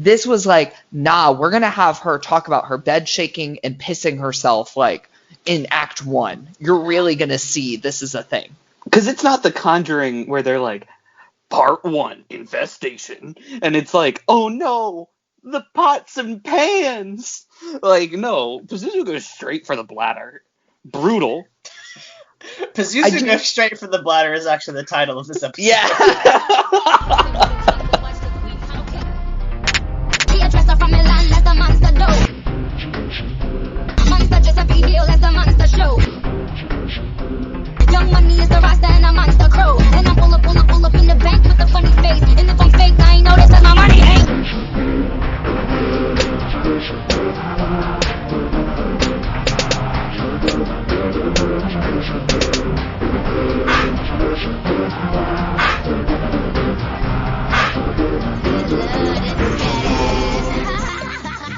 This was like, nah, we're going to have her talk about her bed shaking and pissing herself like in Act 1. You're really going to see this is a thing. Because it's not The Conjuring where they're like, Part 1, infestation. And it's like, oh no, the pots and pans. Like, no, Pazuzu goes straight for the bladder. Brutal. Pazuzu goes straight for the bladder is actually the title of this episode. Yeah. From Milan as the monster do. Monster just a big deal as the monster show. Young money is the roster and a monster crow. And I pull up in the bank with a funny face. And if I'm fake, I ain't know this as my money ain't.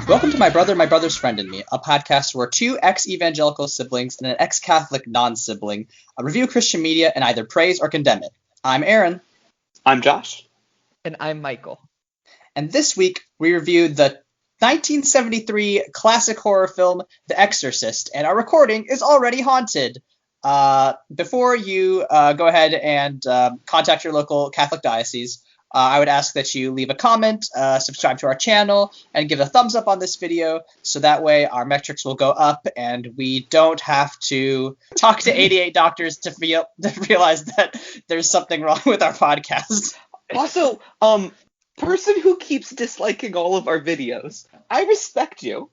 Welcome to My Brother, My Brother's Friend and Me, a podcast where two ex-evangelical siblings and an ex-Catholic non-sibling review Christian media and either praise or condemn it. I'm Aaron. I'm Josh. And I'm Michael. And this week, we reviewed the 1973 classic horror film, The Exorcist, and our recording is already haunted. Before you go ahead and contact your local Catholic diocese, I would ask that you leave a comment, subscribe to our channel, and give a thumbs up on this video, so that way our metrics will go up and we don't have to talk to 88 doctors to realize that there's something wrong with our podcast. Also, person who keeps disliking all of our videos, I respect you.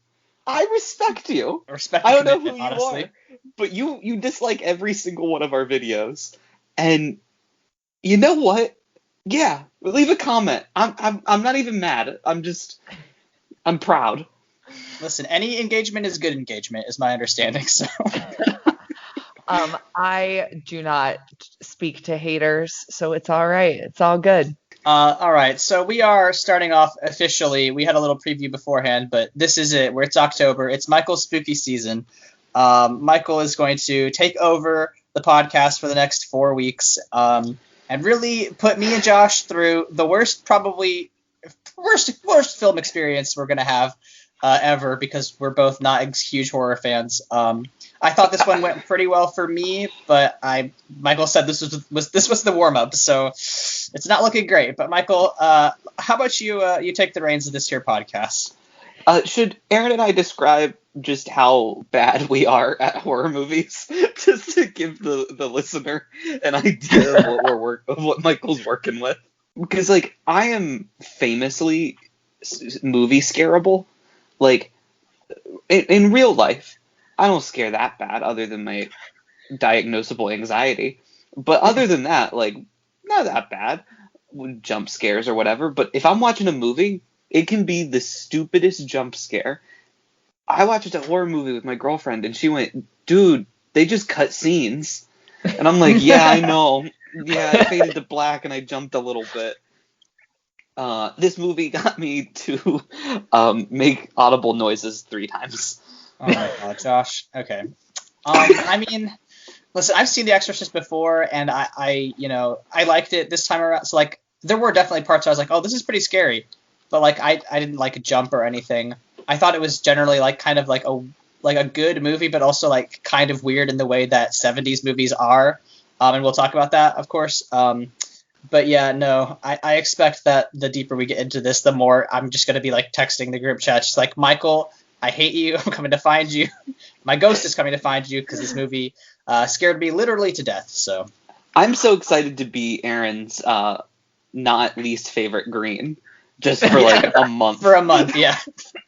I don't know who honestly. You are, but you dislike every single one of our videos, and you know what? Yeah, leave a comment. I'm not even mad. I'm proud. Listen, any engagement is good engagement, is my understanding. So, I do not speak to haters, so it's all right. It's all good. All right, so we are starting off officially. We had a little preview beforehand, but this is it. Where it's October. It's Michael's spooky season. Michael is going to take over the podcast for the next 4 weeks. And really put me and Josh through the worst film experience we're going to have ever, because we're both not huge horror fans. I thought this one went pretty well for me, but Michael said this was the warm-up, so it's not looking great. But Michael, how about you take the reins of this here podcast? Should Aaron and I describe just how bad we are at horror movies, just to give the listener an idea of what Michael's working with? Because, like, I am famously movie scareable. Like, in real life, I don't scare that bad, other than my diagnosable anxiety. But other than that, like, not that bad. Jump scares or whatever. But if I'm watching a movie, it can be the stupidest jump scare. I watched a horror movie with my girlfriend, and she went, dude, they just cut scenes. And I'm like, yeah, I know. Yeah, it faded to black, and I jumped a little bit. This movie got me to make audible noises 3 times. Oh my god, Josh. Okay. I mean, listen, I've seen The Exorcist before, and I liked it this time around. So, like, there were definitely parts where I was like, oh, this is pretty scary. But, like, I didn't, like, jump or anything. I thought it was generally, like, kind of like a good movie, but also, like, kind of weird in the way that 70s movies are. And we'll talk about that, of course. But yeah, no, I expect that the deeper we get into this, the more I'm just going to be, like, texting the group chat. Just like, Michael, I hate you. I'm coming to find you. My ghost is coming to find you, because this movie scared me literally to death. So I'm so excited to be Aaron's not least favorite green. Just for like a month. For a month, yeah.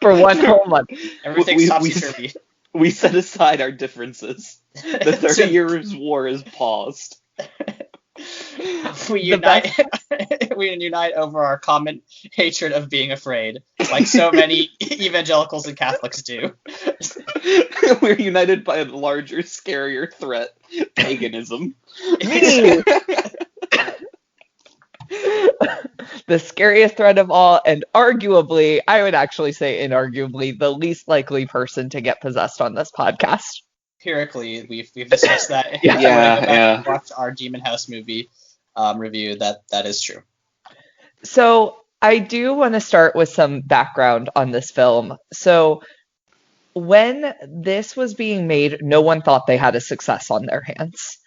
For one whole month. Everything's topsy-turvy. We set aside our differences. The 30 Years' War is paused. We unite over our common hatred of being afraid, like so many evangelicals and Catholics do. We're united by a larger, scarier threat, paganism. The scariest threat of all, and arguably, I would actually say inarguably, the least likely person to get possessed on this podcast. Empirically, we've discussed that. Yeah. Watched our Demon House movie review. That is true. So I do want to start with some background on this film. So, when this was being made, no one thought they had a success on their hands.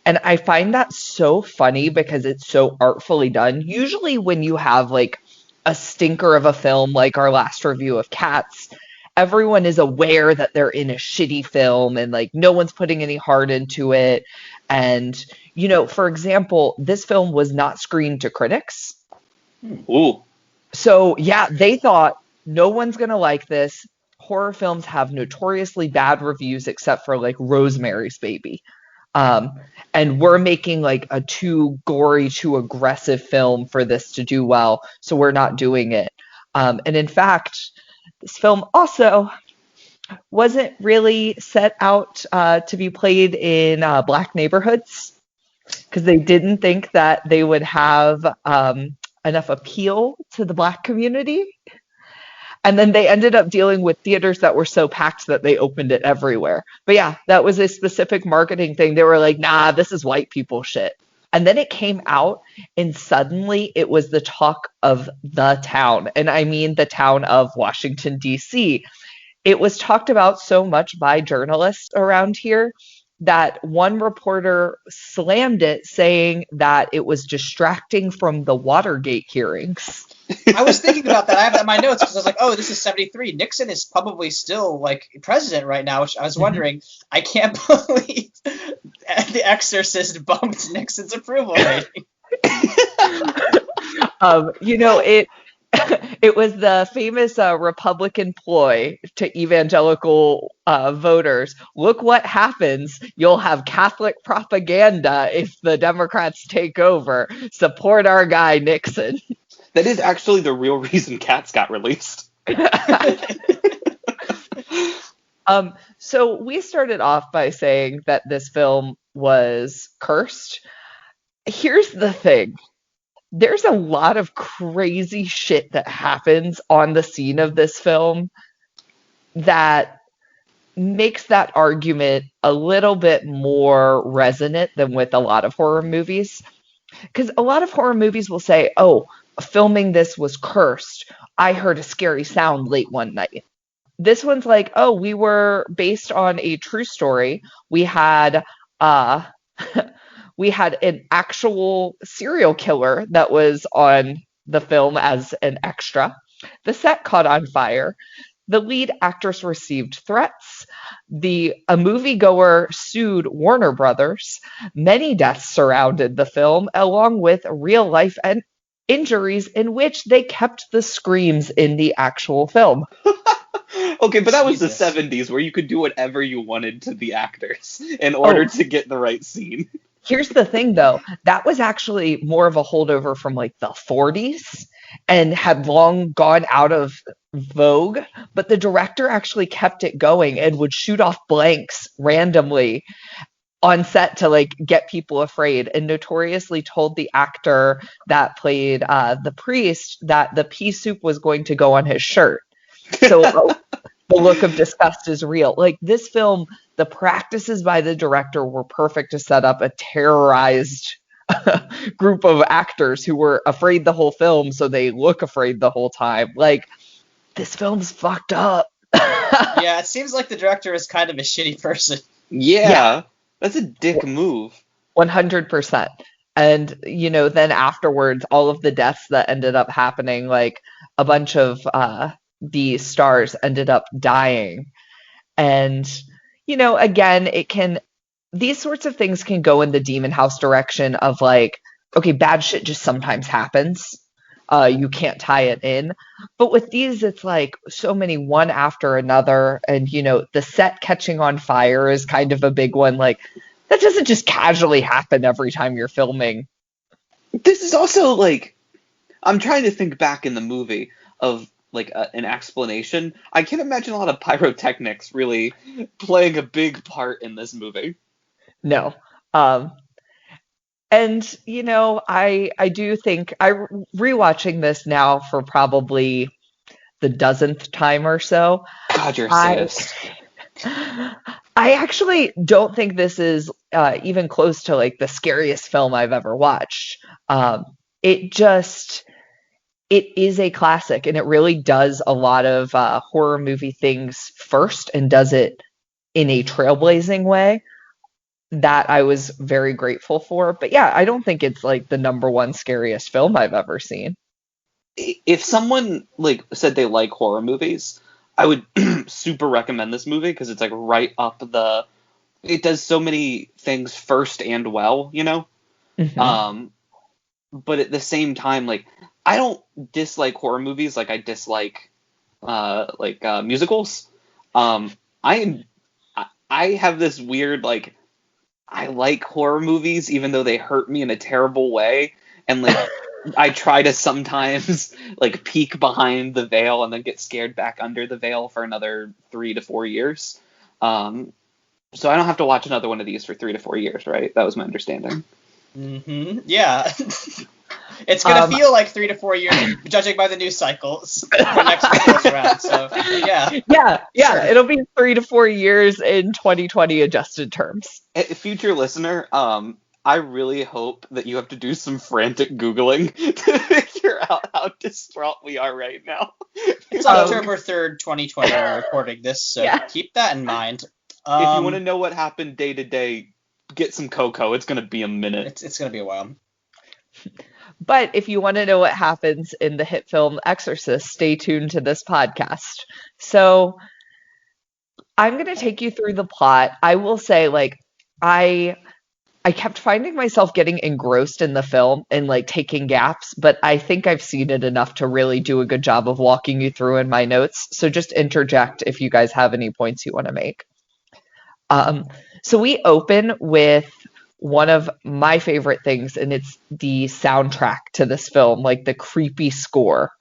And I find that so funny because it's so artfully done. Usually, when you have like a stinker of a film, like our last review of Cats, everyone is aware that they're in a shitty film and like no one's putting any heart into it. And, for example, this film was not screened to critics. Ooh. So, yeah, they thought no one's going to like this. Horror films have notoriously bad reviews except for like Rosemary's Baby. Um, and we're making like a too gory, too aggressive film for this to do well, so we're not doing it. And in fact, this film also wasn't really set out to be played in black neighborhoods because they didn't think that they would have enough appeal to the black community. And then they ended up dealing with theaters that were so packed that they opened it everywhere. But yeah, that was a specific marketing thing. They were like, nah, this is white people shit. And then it came out, and suddenly it was the talk of the town. And I mean the town of Washington, D.C. It was talked about so much by journalists around here that one reporter slammed it, saying that it was distracting from the Watergate hearings. I was thinking about that. I have that in my notes because I was like, oh, this is 73. Nixon is probably still like president right now, which I was wondering. I can't believe The Exorcist bumped Nixon's approval rating. It was the famous Republican ploy to evangelical voters. Look what happens. You'll have Catholic propaganda if the Democrats take over. Support our guy, Nixon. That is actually the real reason Cats got released. So we started off by saying that this film was cursed. Here's the thing. There's a lot of crazy shit that happens on the scene of this film that makes that argument a little bit more resonant than with a lot of horror movies. Because a lot of horror movies will say, oh, filming this was cursed. I heard a scary sound late one night. This one's like, oh, we were based on a true story. We had we had an actual serial killer that was on the film as an extra. The set caught on fire. The lead actress received threats. A moviegoer sued Warner Brothers. Many deaths surrounded the film, along with real life and injuries in which they kept the screams in the actual film. Okay, but that was the Jesus. 70s where you could do whatever you wanted to the actors in order to get the right scene. Here's the thing, though. That was actually more of a holdover from like the 40s and had long gone out of vogue. But the director actually kept it going and would shoot off blanks randomly on set to like get people afraid, and notoriously told the actor that played the priest that the pea soup was going to go on his shirt. So the look of disgust is real. Like this film, the practices by the director were perfect to set up a terrorized group of actors who were afraid the whole film, so they look afraid the whole time. Like, this film's fucked up. Yeah, it seems like the director is kind of a shitty person. Yeah, that's a dick move. 100%. And, then afterwards, all of the deaths that ended up happening, like a bunch of the stars ended up dying. And, again, these sorts of things can go in the Demon House direction of like, okay, bad shit just sometimes happens. You can't tie it in. But with these, it's like so many one after another. And, the set catching on fire is kind of a big one. Like, that doesn't just casually happen every time you're filming. This is also like, I'm trying to think back in the movie of like an explanation. I can't imagine a lot of pyrotechnics really playing a big part in this movie. No. And, I do think rewatching this now for probably the dozenth time or so. God, you're a sadist. I actually don't think this is even close to like the scariest film I've ever watched. it is a classic, and it really does a lot of horror movie things first and does it in a trailblazing way that I was very grateful for. But yeah, I don't think it's like the number one scariest film I've ever seen. If someone like said they like horror movies, I would super recommend this movie because it's like right up the. It does so many things first and well, you know. Mhm. But at the same time, like I don't dislike horror movies like I dislike musicals. Um, I am I have this weird like I like horror movies even though they hurt me in a terrible way, and like I try to sometimes like peek behind the veil and then get scared back under the veil for another 3 to 4 years. Um, so I don't have to watch another one of these for 3 to 4 years, right? That was my understanding. Yeah. It's gonna Um, feel like 3 to 4 years, judging by the news cycles for next goes around. So yeah, yeah, sure. it'll be 3 to 4 years in 2020 adjusted terms. Future listener, I really hope that you have to do some frantic Googling to figure out how distraught we are right now. It's Um, October 3rd, 2020 when we're recording this, so Yeah. keep that in mind. If you want to know what happened day to day, get some cocoa. It's going to be a minute. It's gonna be a while. But if you want to know what happens in the hit film Exorcist, stay tuned to this podcast. So I'm going to take you through the plot. I will say, like, I I kept finding myself getting engrossed in the film and like taking gaps, but I think I've seen it enough to really do a good job of walking you through in my notes. So just interject if you guys have any points you want to make. Um, so we open with one of my favorite things, and it's the soundtrack to this film, like the creepy score.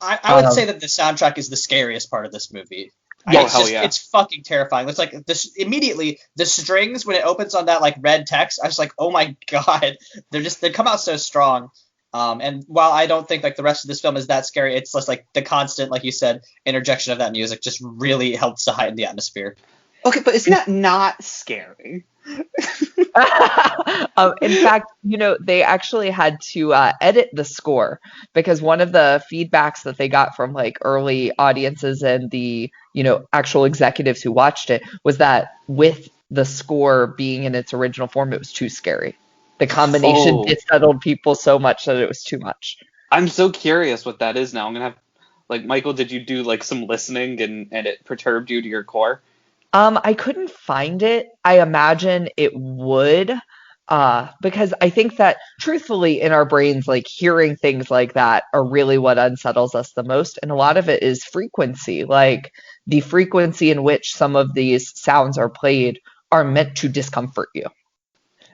I would say that the soundtrack is the scariest part of this movie. Yeah, It's hell just yeah. it's fucking terrifying. It's like this immediately the strings when it opens on that like red text. I was like, oh my god, they come out so strong. And while I don't think like the rest of this film is that scary, it's just like the constant, like you said, interjection of that music just really helps to heighten the atmosphere. Okay, but isn't that not scary? In fact, they actually had to edit the score because one of the feedbacks that they got from like early audiences and the, actual executives who watched it was that with the score being in its original form, it was too scary. The combination Oh. dissettled people so much that it was too much. I'm so curious what that is now. I'm gonna have like Michael, did you do like some listening and it perturbed you to your core? I couldn't find it. I imagine it would, because I think that truthfully in our brains, like hearing things like that are really what unsettles us the most. And a lot of it is frequency, like the frequency in which some of these sounds are played are meant to discomfort you.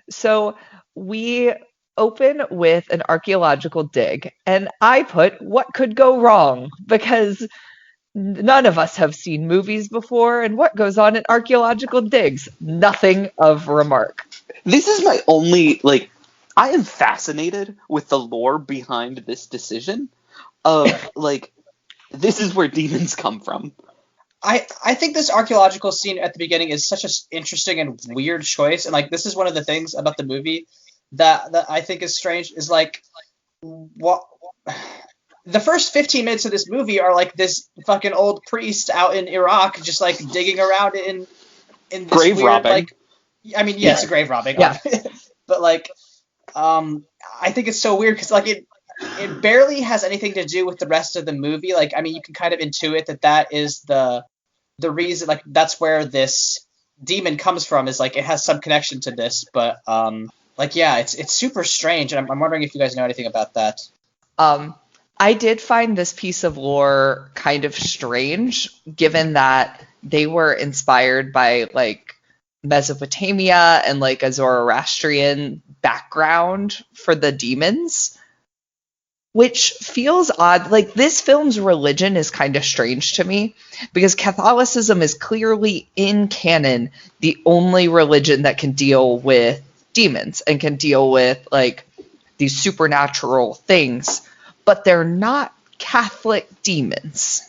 So we open with an archaeological dig, and I put what could go wrong because none of us have seen movies before, and what goes on in archaeological digs? Nothing of remark. This is my only like I am fascinated with the lore behind this decision of like this is where demons come from. I think this archaeological scene at the beginning is such an interesting and weird choice, and like this is one of the things about the movie that I think is strange is like what the first 15 minutes of this movie are like this fucking old priest out in Iraq just like digging around in this Grave weird robbing. like I mean yeah, it's a grave robbing Yeah. but like I think it's so weird because like it barely has anything to do with the rest of the movie. Like I mean you can kind of intuit that is the reason, like that's where this demon comes from, is like it has some connection to this, but like yeah, it's super strange, and I'm wondering if you guys know anything about that. I did find this piece of lore kind of strange, given that they were inspired by like Mesopotamia and like a Zoroastrian background for the demons, which feels odd. Like this film's religion is kind of strange to me because Catholicism is clearly in canon the only religion that can deal with demons and can deal with like these supernatural things, but they're not Catholic demons.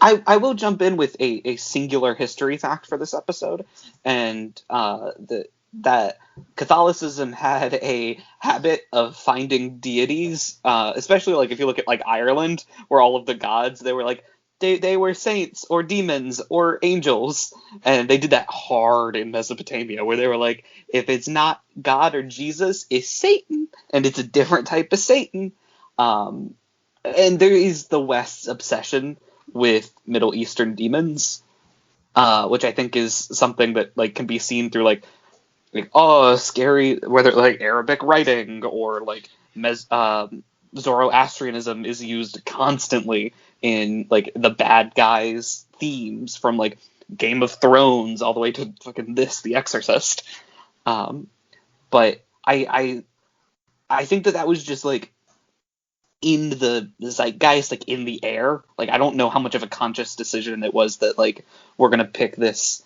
I will jump in with a singular history fact for this episode, and that Catholicism had a habit of finding deities, especially like if you look at like Ireland, where all of the gods they were like they were saints or demons or angels, and they did that hard in Mesopotamia, where they were like, if it's not God or Jesus, it's Satan, and it's a different type of Satan. And there is the West's obsession with Middle Eastern demons, which I think is something that like can be seen through like oh scary, whether like Arabic writing or like Zoroastrianism is used constantly in like the bad guys themes from like Game of Thrones all the way to fucking The Exorcist. But I think that was just like in the zeitgeist, like in the air. Like I don't know how much of a conscious decision it was that like we're gonna pick this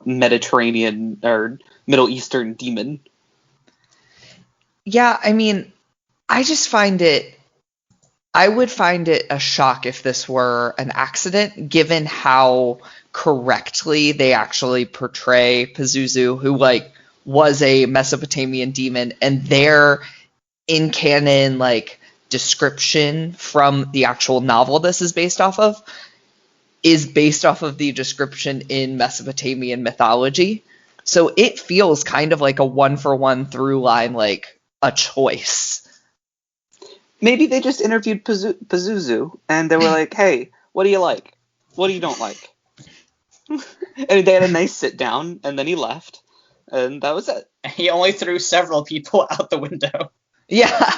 Mediterranean or Middle Eastern demon. Yeah, I mean, I would find it a shock if this were an accident, given how correctly they actually portray Pazuzu, who like was a Mesopotamian demon, and their in canon like description from the actual novel this is based off of the description in Mesopotamian mythology. So it feels kind of like a one-for-one through line, like a choice. Maybe they just interviewed Pazuzu, and they were like, hey, what do you like? What do you don't like? And they had a nice sit down, and then he left, and that was it. He only threw several people out the window. Yeah.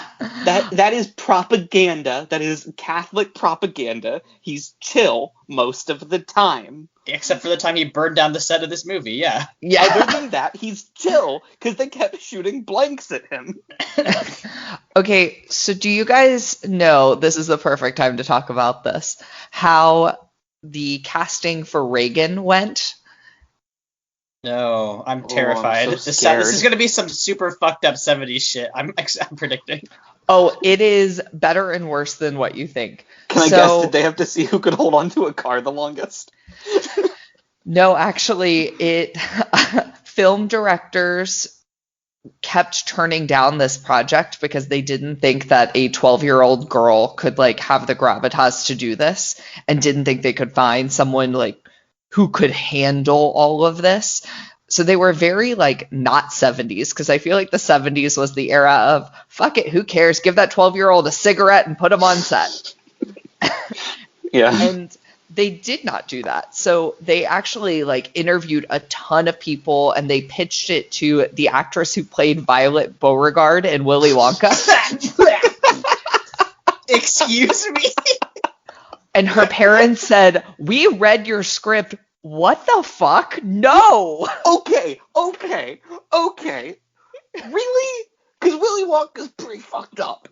That is propaganda. That is Catholic propaganda. He's chill most of the time. Except for the time he burned down the set of this movie, yeah. Yeah. Other than that, he's chill because they kept shooting blanks at him. Okay, so do you guys know, this is the perfect time to talk about this, how the casting for Reagan went? No, I'm terrified. I'm so This scared. is going to be some super fucked up 70s shit. I'm predicting. Oh, it is better and worse than what you think. Can I guess, did they have to see who could hold on to a car the longest? No, actually, film directors kept turning down this project because they didn't think that a 12-year-old girl could like have the gravitas to do this, and didn't think they could find someone like who could handle all of this. So they were very like not 70s, because I feel like the 70s was the era of fuck it, who cares? Give that 12-year-old a cigarette and put him on set. Yeah. And they did not do that. So they actually like interviewed a ton of people, and they pitched it to the actress who played Violet Beauregard in Willy Wonka. Excuse me? And her parents said, "We read your script. What the fuck? No." Okay. Really? Because Willy Wonka's pretty fucked up.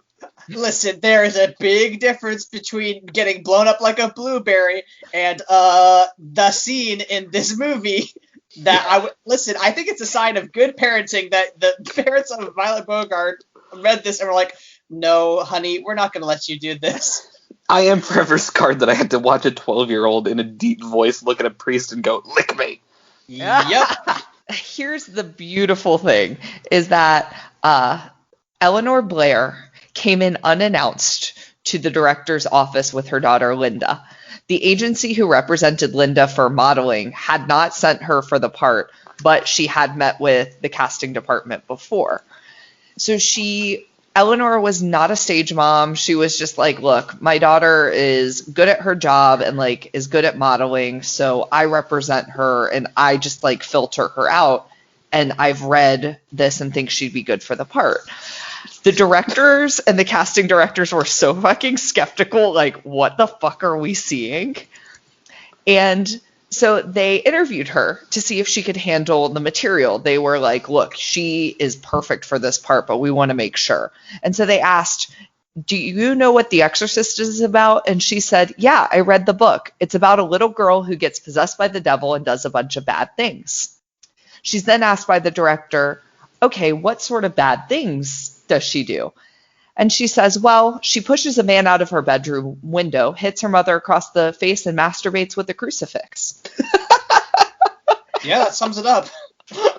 Listen, there is a big difference between getting blown up like a blueberry and the scene in this movie that listen, I think it's a sign of good parenting that the parents of Violet Beauregard read this and were like, no, honey, we're not going to let you do this. I am forever scarred that I had to watch a 12-year-old in a deep voice look at a priest and go, lick me. Yep. Here's the beautiful thing, is that Eleanor Blair came in unannounced to the director's office with her daughter, Linda. The agency who represented Linda for modeling had not sent her for the part, but she had met with the casting department before. So Eleanor was not a stage mom. She was just like, look, my daughter is good at her job and like is good at modeling, so I represent her and I just like filter her out, and I've read this and think she'd be good for the part. The directors and the casting directors were so fucking skeptical, like, what the fuck are we seeing? And so they interviewed her to see if she could handle the material. They were like, look, she is perfect for this part, but we want to make sure. And so they asked, do you know what The Exorcist is about? And she said, yeah, I read the book. It's about a little girl who gets possessed by the devil and does a bunch of bad things. She's then asked by the director, okay, what sort of bad things does she do? And she says, well, she pushes a man out of her bedroom window, hits her mother across the face, and masturbates with a crucifix. Yeah, that sums it up.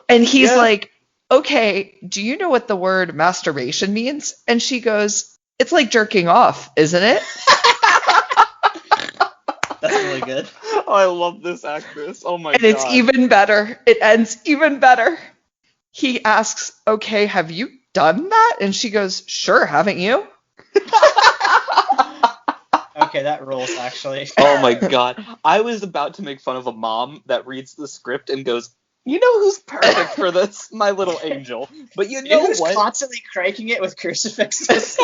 And he's Yeah. like, okay, do you know what the word masturbation means? And she goes, it's like jerking off, isn't it? That's really good. Oh, I love this actress. Oh my And god. it's even better. It ends even better. He asks, okay, have you done that? And she goes, sure, haven't you? Okay, that rules, actually. Oh my god. I was about to make fun of a mom that reads the script and goes, you know who's perfect for this? My little angel. But you You know know who's what? constantly cranking it with crucifixes?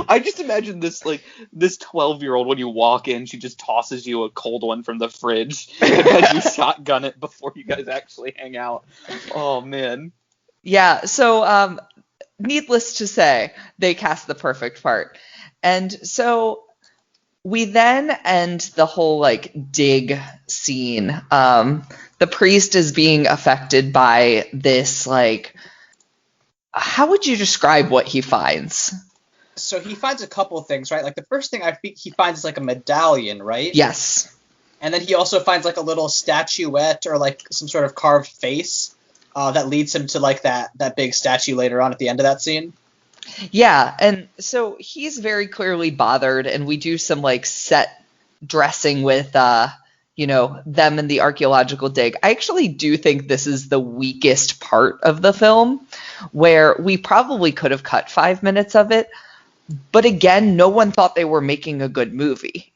I just imagine this 12-year-old when you walk in, she just tosses you a cold one from the fridge and has you shotgun it before you guys actually hang out. Oh man. Yeah, so needless to say, they cast the perfect part. And so we then end the whole like dig scene. The priest is being affected by this like, how would you describe what he finds? So he finds a couple of things, right? Like the first thing I think he finds is like a medallion, right? Yes. And then he also finds like a little statuette or like some sort of carved face that leads him to like that big statue later on at the end of that scene. Yeah, and so he's very clearly bothered, and we do some like set dressing with them in the archaeological dig. I actually do think this is the weakest part of the film, where we probably could have cut 5 minutes of it, but again, no one thought they were making a good movie.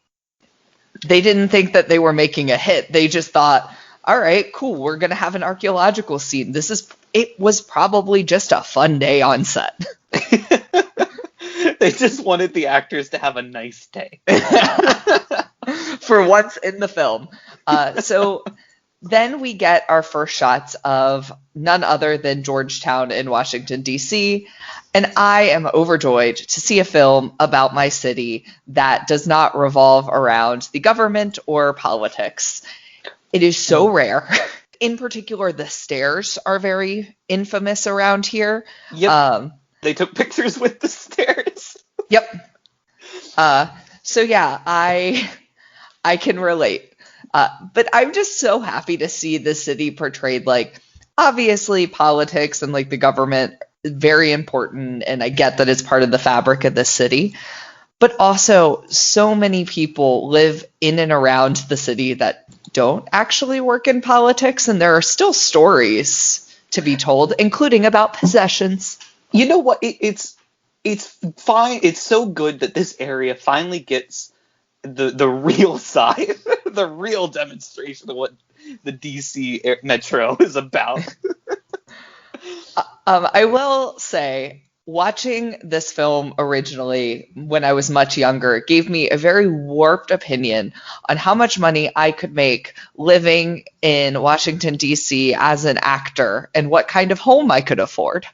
They didn't think that they were making a hit. They just thought, all right, cool, we're going to have an archaeological scene. It was probably just a fun day on set. They just wanted the actors to have a nice day. For once in the film. So then we get our first shots of none other than Georgetown in Washington, D.C., and I am overjoyed to see a film about my city that does not revolve around the government or politics. It is so rare. In particular, the stairs are very infamous around here. Yep. They took pictures with the stairs. Yep. So yeah, I can relate. But I'm just so happy to see the city portrayed like, obviously politics and like the government is very important, and I get that it's part of the fabric of the city. But also, so many people live in and around the city that don't actually work in politics, and there are still stories to be told, including about possessions. You know what? It's fine. It's so good that this area finally gets the real side, the real demonstration of what the DC Metro is about. I will say, watching this film originally when I was much younger gave me a very warped opinion on how much money I could make living in Washington, D.C. as an actor and what kind of home I could afford.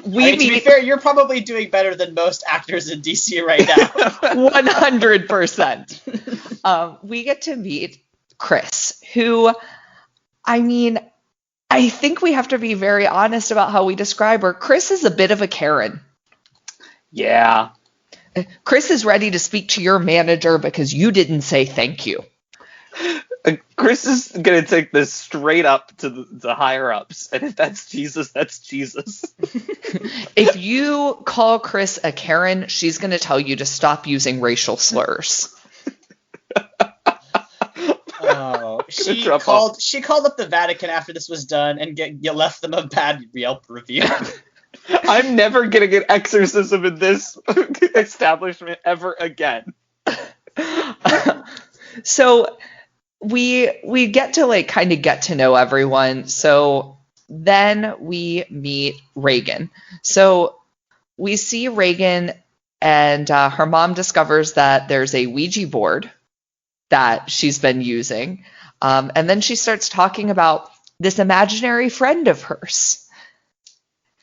To be fair, you're probably doing better than most actors in DC right now. 100%. We get to meet Chris, who, I mean, I think we have to be very honest about how we describe her. Chris is a bit of a Karen. Yeah. Chris is ready to speak to your manager because you didn't say thank you. Chris is going to take this straight up to the higher ups. And if that's Jesus, that's Jesus. If you call Chris a Karen, she's going to tell you to stop using racial slurs. Oh, she called up the Vatican after this was done and you left them a bad Yelp review. I'm never getting an exorcism in this establishment ever again. So we get to like kind of get to know everyone. So then we meet Reagan. So we see Reagan, and her mom discovers that there's a Ouija board that she's been using. And then she starts talking about this imaginary friend of hers.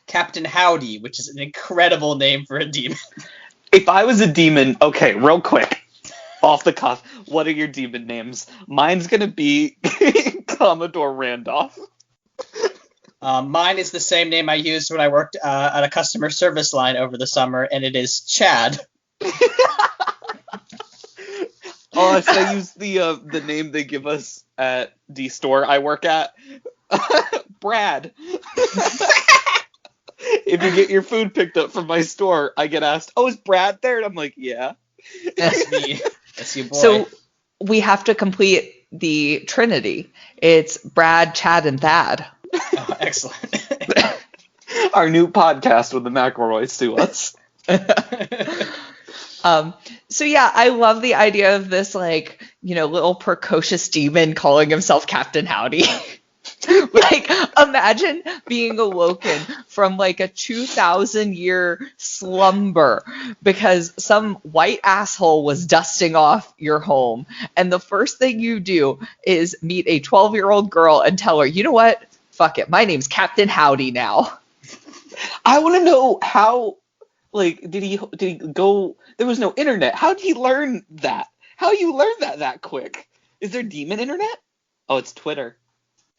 Captain Howdy, which is an incredible name for a demon. If I was a demon, okay, real quick, off the cuff, what are your demon names? Mine's going to be Commodore Randolph. Mine is the same name I used when I worked at a customer service line over the summer, and it is Chad. Oh, should I use the name they give us at store I work at. Brad. If you get your food picked up from my store, I get asked, "Oh, is Brad there?" And I'm like, "Yeah." That's me. That's you, boy. So we have to complete the Trinity. It's Brad, Chad, and Thad. Oh, excellent. Our new podcast with the McElroys to us. So yeah, I love the idea of this like, little precocious demon calling himself Captain Howdy. Like, imagine being awoken from like a 2,000-year slumber because some white asshole was dusting off your home. And the first thing you do is meet a 12-year-old girl and tell her, you know what? Fuck it. My name's Captain Howdy now. I want to know how, like, did he go, there was no internet. How did he learn that? How you learn that quick? Is there demon internet? Oh, it's Twitter.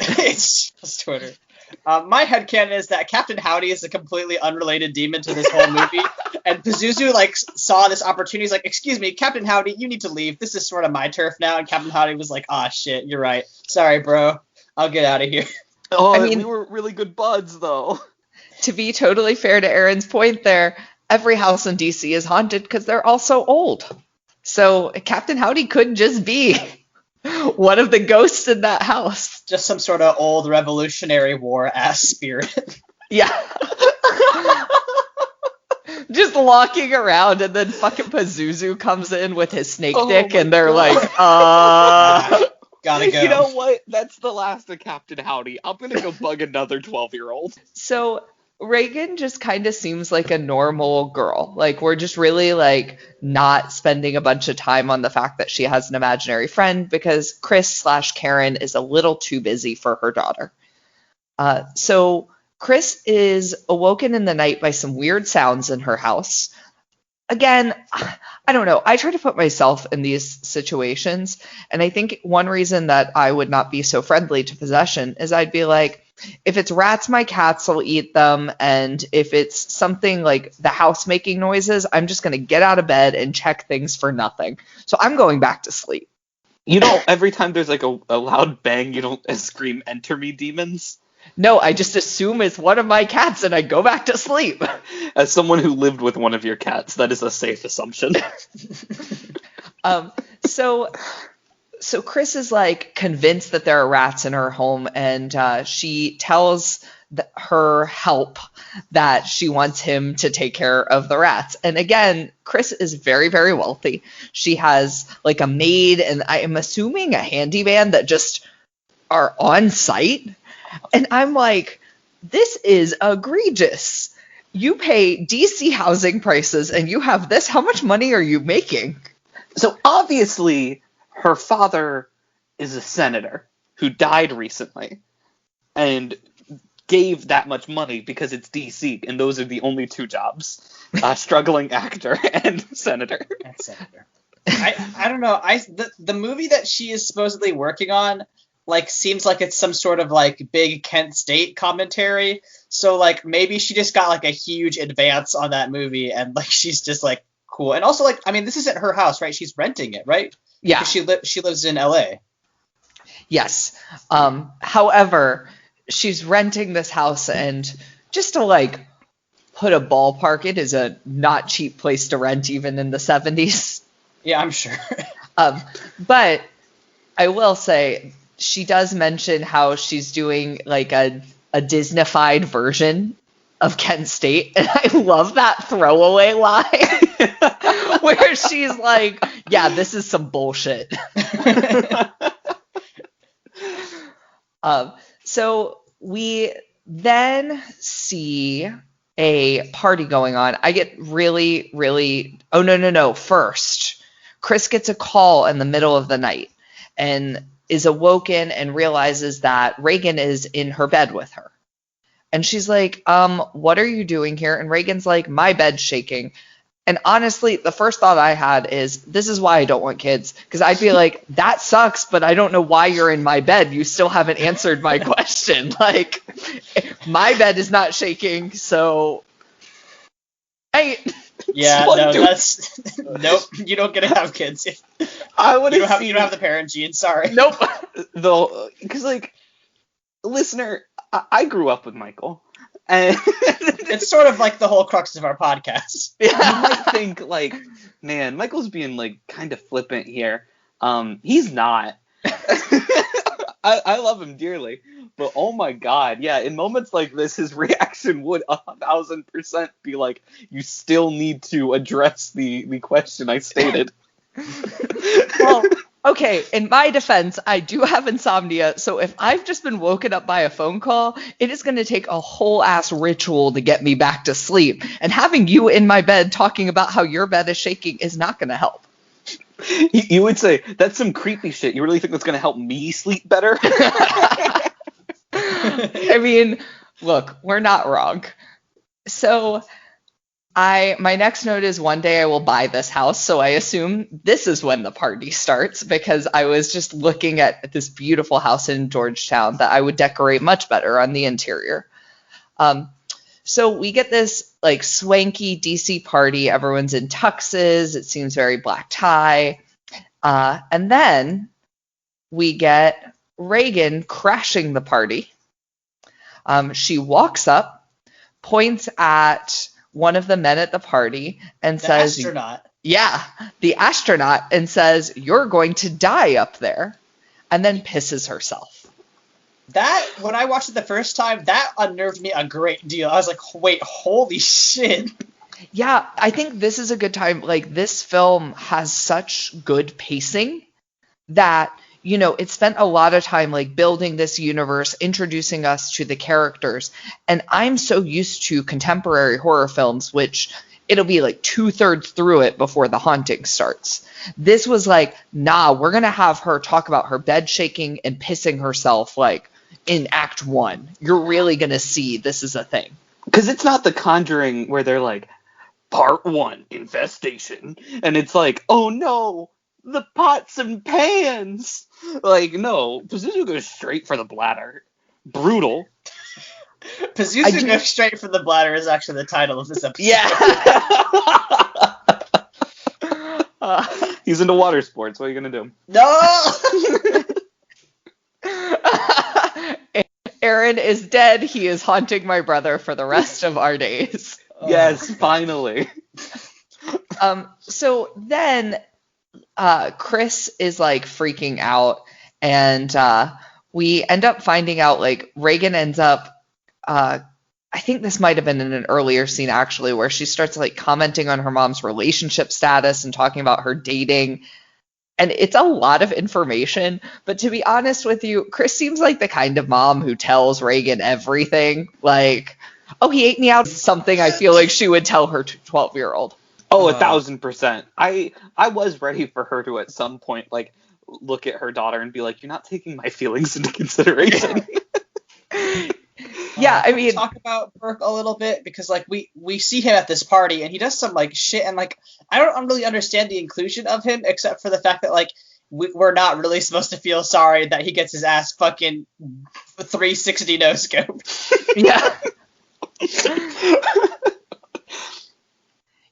It's just Twitter. My headcanon is that Captain Howdy is a completely unrelated demon to this whole movie, and Pazuzu like saw this opportunity. He's like, "Excuse me, Captain Howdy, you need to leave. This is sort of my turf now." And Captain Howdy was like, "Ah, shit, you're right. Sorry, bro. I'll get out of here." Oh, I mean- we were really good buds, though. To be totally fair to Aaron's point there, every house in DC is haunted because they're all so old. So Captain Howdy could just be one of the ghosts in that house. Just some sort of old Revolutionary War ass spirit. Yeah. Just walking around, and then fucking Pazuzu comes in with his snake dick, my and they're God. like, Gotta go. You know what? That's the last of Captain Howdy. I'm gonna go bug another 12-year-old. So Reagan just kind of seems like a normal girl. Like, we're just really like not spending a bunch of time on the fact that she has an imaginary friend because Chris/Karen is a little too busy for her daughter. So Chris is awoken in the night by some weird sounds in her house. Again, I don't know. I try to put myself in these situations, and I think one reason that I would not be so friendly to possession is I'd be like, if it's rats, my cats will eat them, and if it's something like the house making noises, I'm just going to get out of bed and check things for nothing. So I'm going back to sleep. You know, every time there's like a loud bang, you don't scream, "Enter me, demons." No, I just assume it's one of my cats and I go back to sleep. As someone who lived with one of your cats, that is a safe assumption. So Chris is like convinced that there are rats in her home, and she tells her help that she wants him to take care of the rats. And again, Chris is very, very wealthy. She has like a maid, and I am assuming a handyman that just are on site. And I'm like, this is egregious. You pay DC housing prices and you have this. How much money are you making? So obviously, her father is a senator who died recently and gave that much money because it's DC, and those are the only two jobs. Struggling actor and senator. I don't know. The movie that she is supposedly working on like seems like it's some sort of like big Kent State commentary. So like maybe she just got like a huge advance on that movie, and like she's just like cool. And also like, I mean, this isn't her house, right? She's renting it, right? Yeah. She lives in LA. Yes. However, she's renting this house, and just to like put a ballpark, it is a not cheap place to rent even in the 70s. Yeah, I'm sure. But I will say she does mention how she's doing like a Disneyfied version of Kent State, and I love that throwaway line where she's like, yeah, this is some bullshit. So we then see a party going on. I get really, oh, no. First, Chris gets a call in the middle of the night and is awoken and realizes that Reagan is in her bed with her. And she's like, what are you doing here? And Reagan's like, my bed's shaking. And honestly, the first thought I had is, this is why I don't want kids. Because I'd be like, that sucks, but I don't know why you're in my bed. You still haven't answered my question. Like, my bed is not shaking, so... Yeah, no, that's... Nope, you don't get to have kids. I would You have don't seen have the parent gene. Sorry. Nope. though, because like, listener, I grew up with Michael, and It's sort of like the whole crux of our podcast. you might think like, man, Michael's being like kind of flippant here. He's not. I love him dearly, but oh my god, yeah, in moments like this, his reaction would 1,000% be like, you still need to address the question I stated. Well, okay, in my defense, I do have insomnia, so if I've just been woken up by a phone call, it is going to take a whole ass ritual to get me back to sleep. And having you in my bed talking about how your bed is shaking is not going to help. You would say, that's some creepy shit. You really think that's going to help me sleep better? I mean, look, we're not wrong. So my next note is one day I will buy this house, so I assume this is when the party starts, because I was just looking at this beautiful house in Georgetown that I would decorate much better on the interior. So we get this like swanky DC party. Everyone's in tuxes. It seems very black tie. And then we get Reagan crashing the party. She walks up, points at one of the men at the party, and says, astronaut. Yeah, the astronaut, and says, "You're going to die up there," and then pisses herself. That, when I watched it the first time, that unnerved me a great deal. I was like, wait, holy shit. Yeah, I think this is a good time. Like, this film has such good pacing that, you know, it spent a lot of time like building this universe, introducing us to the characters. And I'm so used to contemporary horror films, which it'll be like 2/3 through it before the haunting starts. This was like, nah, we're going to have her talk about her bed shaking and pissing herself like in Act 1. You're really going to see this is a thing. Because it's not The Conjuring where they're like, Part 1, infestation. And it's like, oh no, the pots and pans. Like, no, Pazuzu goes straight for the bladder. Brutal. Pazuzu goes straight for the bladder is actually the title of this episode. Yeah. He's into water sports. What are you going to do? No! Aaron is dead. He is haunting my brother for the rest of our days. Yes, finally. So then Chris is like freaking out, and we end up finding out like Reagan ends up I think this might have been in an earlier scene actually, where she starts like commenting on her mom's relationship status and talking about her dating. And it's a lot of information, but to be honest with you, Chris seems like the kind of mom who tells Reagan everything. Like, oh, he ate me out, something I feel like she would tell her 12-year-old. Oh, 1,000%. I was ready for her to at some point like look at her daughter and be like, "You're not taking my feelings into consideration." Yeah, I mean, talk about Burke a little bit, because like we see him at this party and he does some like shit, and like I don't really understand the inclusion of him except for the fact that like we're not really supposed to feel sorry that he gets his ass fucking 360 no scope. Yeah.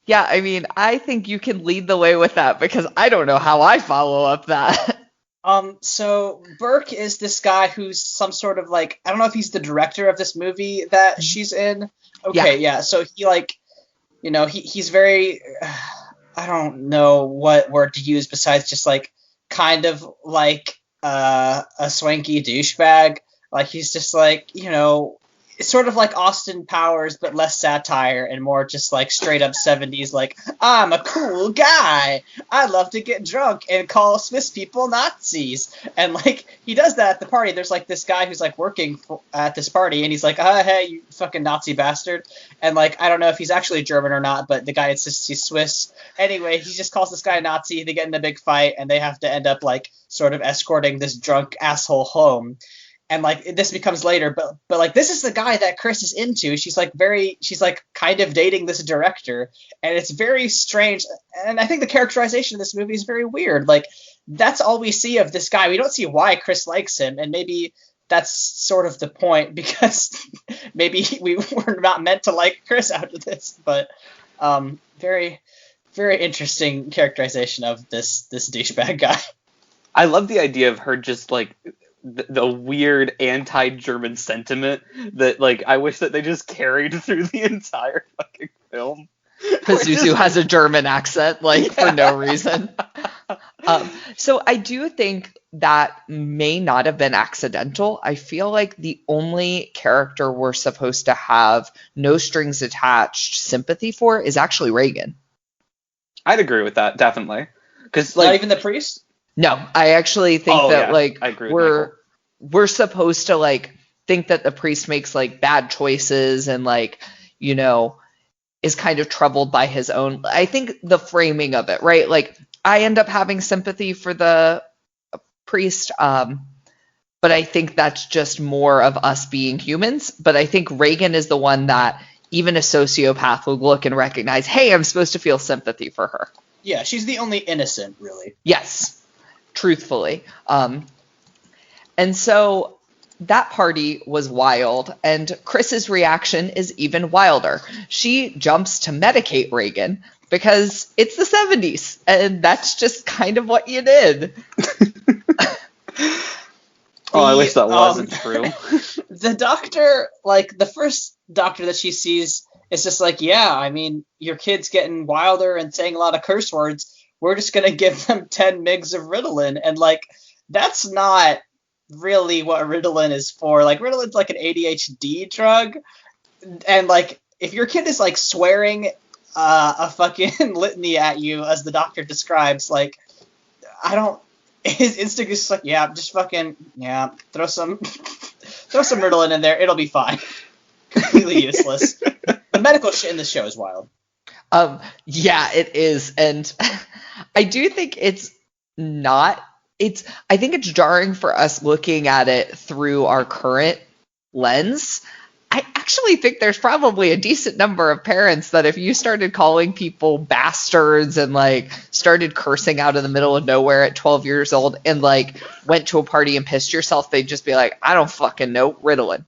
Yeah, I mean, I think you can lead the way with that, because I don't know how I follow up that. So Burke is this guy who's some sort of like, I don't know if he's the director of this movie that she's in. Okay, yeah. So he like, you know, he's very, I don't know what word to use besides just like kind of like a swanky douchebag. Like he's just like, you know, it's sort of like Austin Powers, but less satire and more just like straight up 70s, like, I'm a cool guy. I love to get drunk and call Swiss people Nazis. And like, he does that at the party. There's like this guy who's like working at this party, and he's like, hey, you fucking Nazi bastard. And like, I don't know if he's actually German or not, but the guy insists he's Swiss. Anyway, he just calls this guy a Nazi. They get in a big fight, and they have to end up like sort of escorting this drunk asshole home. And like this becomes later, but like this is the guy that Chris is into. She's like kind of dating this director, and it's very strange. And I think the characterization of this movie is very weird. Like that's all we see of this guy. We don't see why Chris likes him, and maybe that's sort of the point, because maybe we were not meant to like Chris after this. But very, very interesting characterization of this douchebag guy. I love the idea of her just like the weird anti-German sentiment that like I wish that they just carried through the entire fucking film. Pazuzu has a German accent, like, for no reason. So I do think that may not have been accidental. I feel like the only character we're supposed to have no strings attached sympathy for is actually Reagan. I'd agree with that, definitely. Because Not like, even the priest? No, I actually think Oh, that yeah, like I agree with we're supposed to like think that the priest makes like bad choices and like, you know, is kind of troubled by his own. I think the framing of it, right? Like I end up having sympathy for the priest, but I think that's just more of us being humans. But I think Reagan is the one that even a sociopath would look and recognize, hey, I'm supposed to feel sympathy for her. Yeah, she's the only innocent, really. Yes, truthfully. And so that party was wild, and Chris's reaction is even wilder. She jumps to medicate Reagan because it's the 70s, and that's just kind of what you did. oh, I wish that wasn't true. The doctor, like, the first doctor that she sees is just like, yeah, I mean, your kid's getting wilder and saying a lot of curse words. We're just going to give them 10 mgs of Ritalin. And, like, that's not really what Ritalin is for. Like, Ritalin's like an ADHD drug. And, like, if your kid is, like, swearing a fucking litany at you, as the doctor describes, like, his instinct is just like, yeah, just fucking, yeah, throw some Ritalin in there. It'll be fine. Completely useless. The medical shit in this show is wild. Yeah, it is. And I do think I think it's jarring for us looking at it through our current lens. I actually think there's probably a decent number of parents that if you started calling people bastards and like started cursing out in the middle of nowhere at 12 years old and like went to a party and pissed yourself, they'd just be like, I don't fucking know, Ritalin.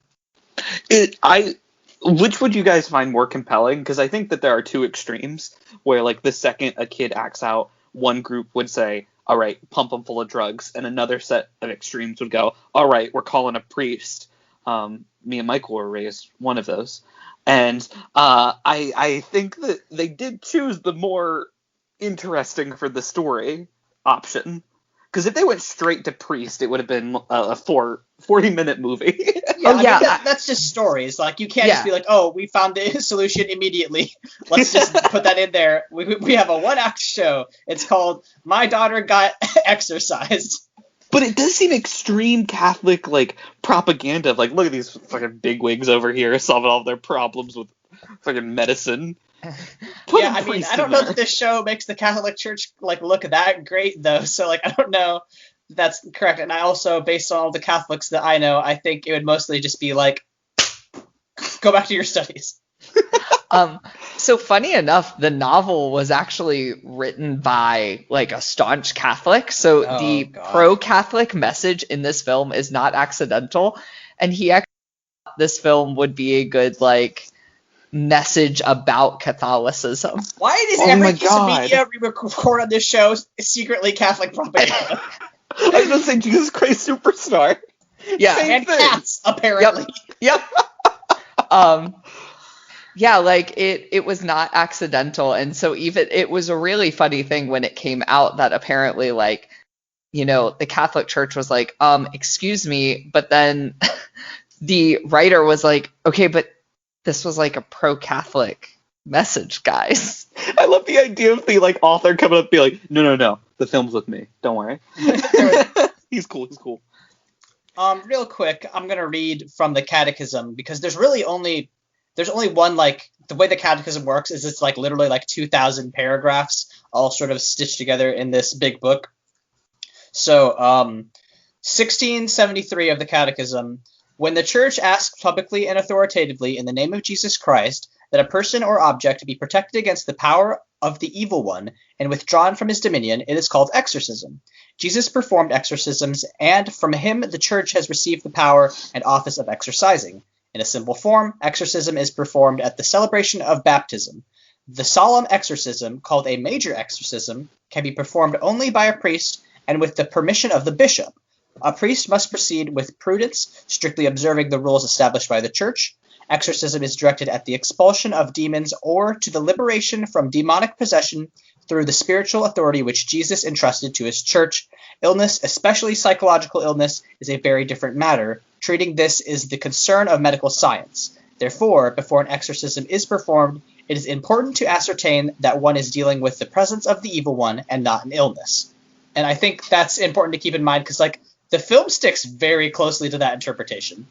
Which would you guys find more compelling? Because I think that there are two extremes where, like, the second a kid acts out, one group would say, all right, pump them full of drugs, and another set of extremes would go, all right, we're calling a priest. Me and Michael were raised one of those. And I think that they did choose the more interesting for the story option. Because if they went straight to priest, it would have been a 40-minute movie. Yeah, I mean, that's just stories. Like, you can't just be like, oh, we found the solution immediately. Let's just put that in there. We have a one-act show. It's called My Daughter Got Exorcised. But it does seem extreme Catholic, like, propaganda. Like, look at these fucking bigwigs over here solving all their problems with fucking medicine. Yeah, I mean, I don't know that this show makes the Catholic Church, like, look that great, though. So, like, I don't know if that's correct. And I also, based on all the Catholics that I know, I think it would mostly just be like, go back to your studies. So funny enough, the novel was actually written by like a staunch Catholic. So the pro-Catholic message in this film is not accidental. And he actually thought this film would be a good like message about Catholicism. Why does every piece of media we record on this show secretly Catholic propaganda? I was going to say Jesus Christ Superstar. Yeah. And Cats, apparently. Yep. Yeah, like it was not accidental. And so even it was a really funny thing when it came out that apparently like, you know, the Catholic Church was like, excuse me, but then the writer was like, okay, but this was like a pro-Catholic message, guys. I love the idea of the like author coming up and be like, no, the film's with me. Don't worry. He's cool. Real quick, I'm gonna read from the Catechism because there's only one, like, the way the Catechism works is it's like literally like 2,000 paragraphs all sort of stitched together in this big book. So 1673 of the Catechism: when the Church asks publicly and authoritatively in the name of Jesus Christ that a person or object be protected against the power of the evil one and withdrawn from his dominion, it is called exorcism. Jesus performed exorcisms, and from him the Church has received the power and office of exorcising. In a simple form, exorcism is performed at the celebration of baptism. The solemn exorcism, called a major exorcism, can be performed only by a priest and with the permission of the bishop. A priest must proceed with prudence, strictly observing the rules established by the church. Exorcism is directed at the expulsion of demons or to the liberation from demonic possession through the spiritual authority which Jesus entrusted to his church. Illness, especially psychological illness, is a very different matter. Treating this is the concern of medical science. Therefore, before an exorcism is performed, it is important to ascertain that one is dealing with the presence of the evil one and not an illness. And I think that's important to keep in mind because, like, the film sticks very closely to that interpretation.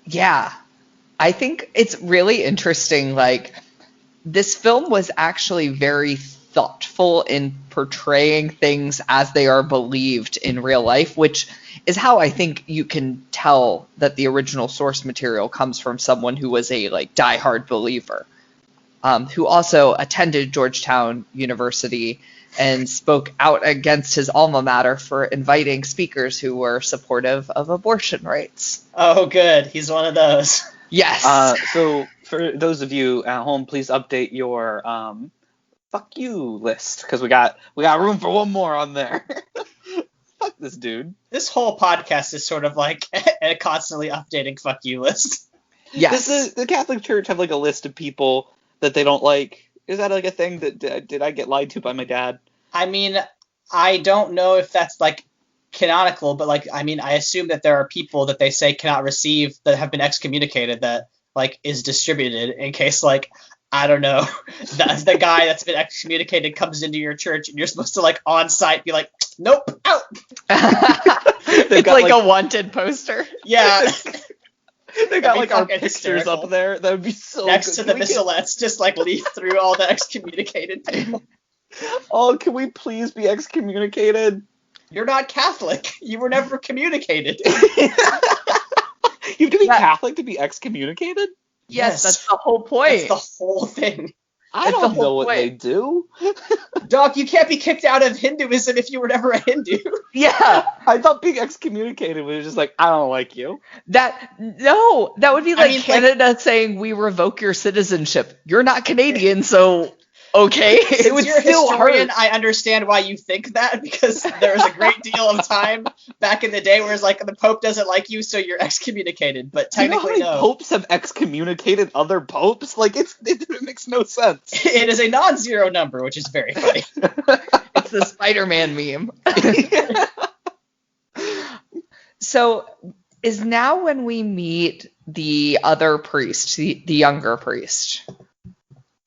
Yeah. I think it's really interesting. Like, this film was actually very thoughtful in portraying things as they are believed in real life, which is how I think you can tell that the original source material comes from someone who was a like diehard believer, who also attended Georgetown University and spoke out against his alma mater for inviting speakers who were supportive of abortion rights. Oh, good. He's one of those. Yes. So for those of you at home, please update your fuck you list because we got room for one more on there. Fuck this dude. This whole podcast is sort of like a constantly updating fuck you list. Yes. Does the Catholic Church have like a list of people that they don't like? Is that like a thing that did I get lied to by my dad? I mean, I don't know if that's like canonical, but like, I mean, I assume that there are people that they say cannot receive that have been excommunicated that like is distributed in case like, I don't know, that's the guy that's been excommunicated comes into your church and you're supposed to like on site be like, nope, out. It's like a wanted poster. Yeah. They got like our fucking pictures hysterical. up there. That would be so Next good. to the missalettes, just like leaf through all the excommunicated people. Oh, can we please be excommunicated? You're not Catholic. You were never communicated. You have to be Catholic to be excommunicated? Yes, that's the whole point. That's the whole thing. I That's the don't whole know what point. they do. Doc, you can't be kicked out of Hinduism if you were never a Hindu. Yeah. I thought being excommunicated was just like, I don't like you. That would be like mean, Canada saying we revoke your citizenship. You're not Canadian, so okay. It would You're a still historian, hurt. I understand why you think that, because there was a great deal of time back in the day where it's like the Pope doesn't like you, so you're excommunicated. But Do you know how technically, many no. popes have excommunicated other popes? Like, it makes no sense. It is a non-zero number, which is very funny. It's the Spider-Man meme. So is now when we meet the other priest, the younger priest.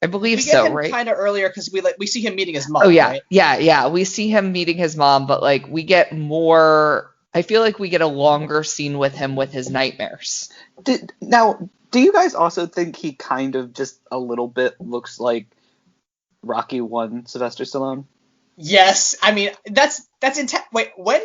I believe We get so, him right? kind of earlier because we see him meeting his mom. Oh yeah, right? yeah. We see him meeting his mom, but like we get more. I feel like we get a longer scene with him with his nightmares. Now, do you guys also think he kind of just a little bit looks like Rocky 1 Sylvester Stallone? Yes, I mean that's intense. Wait, when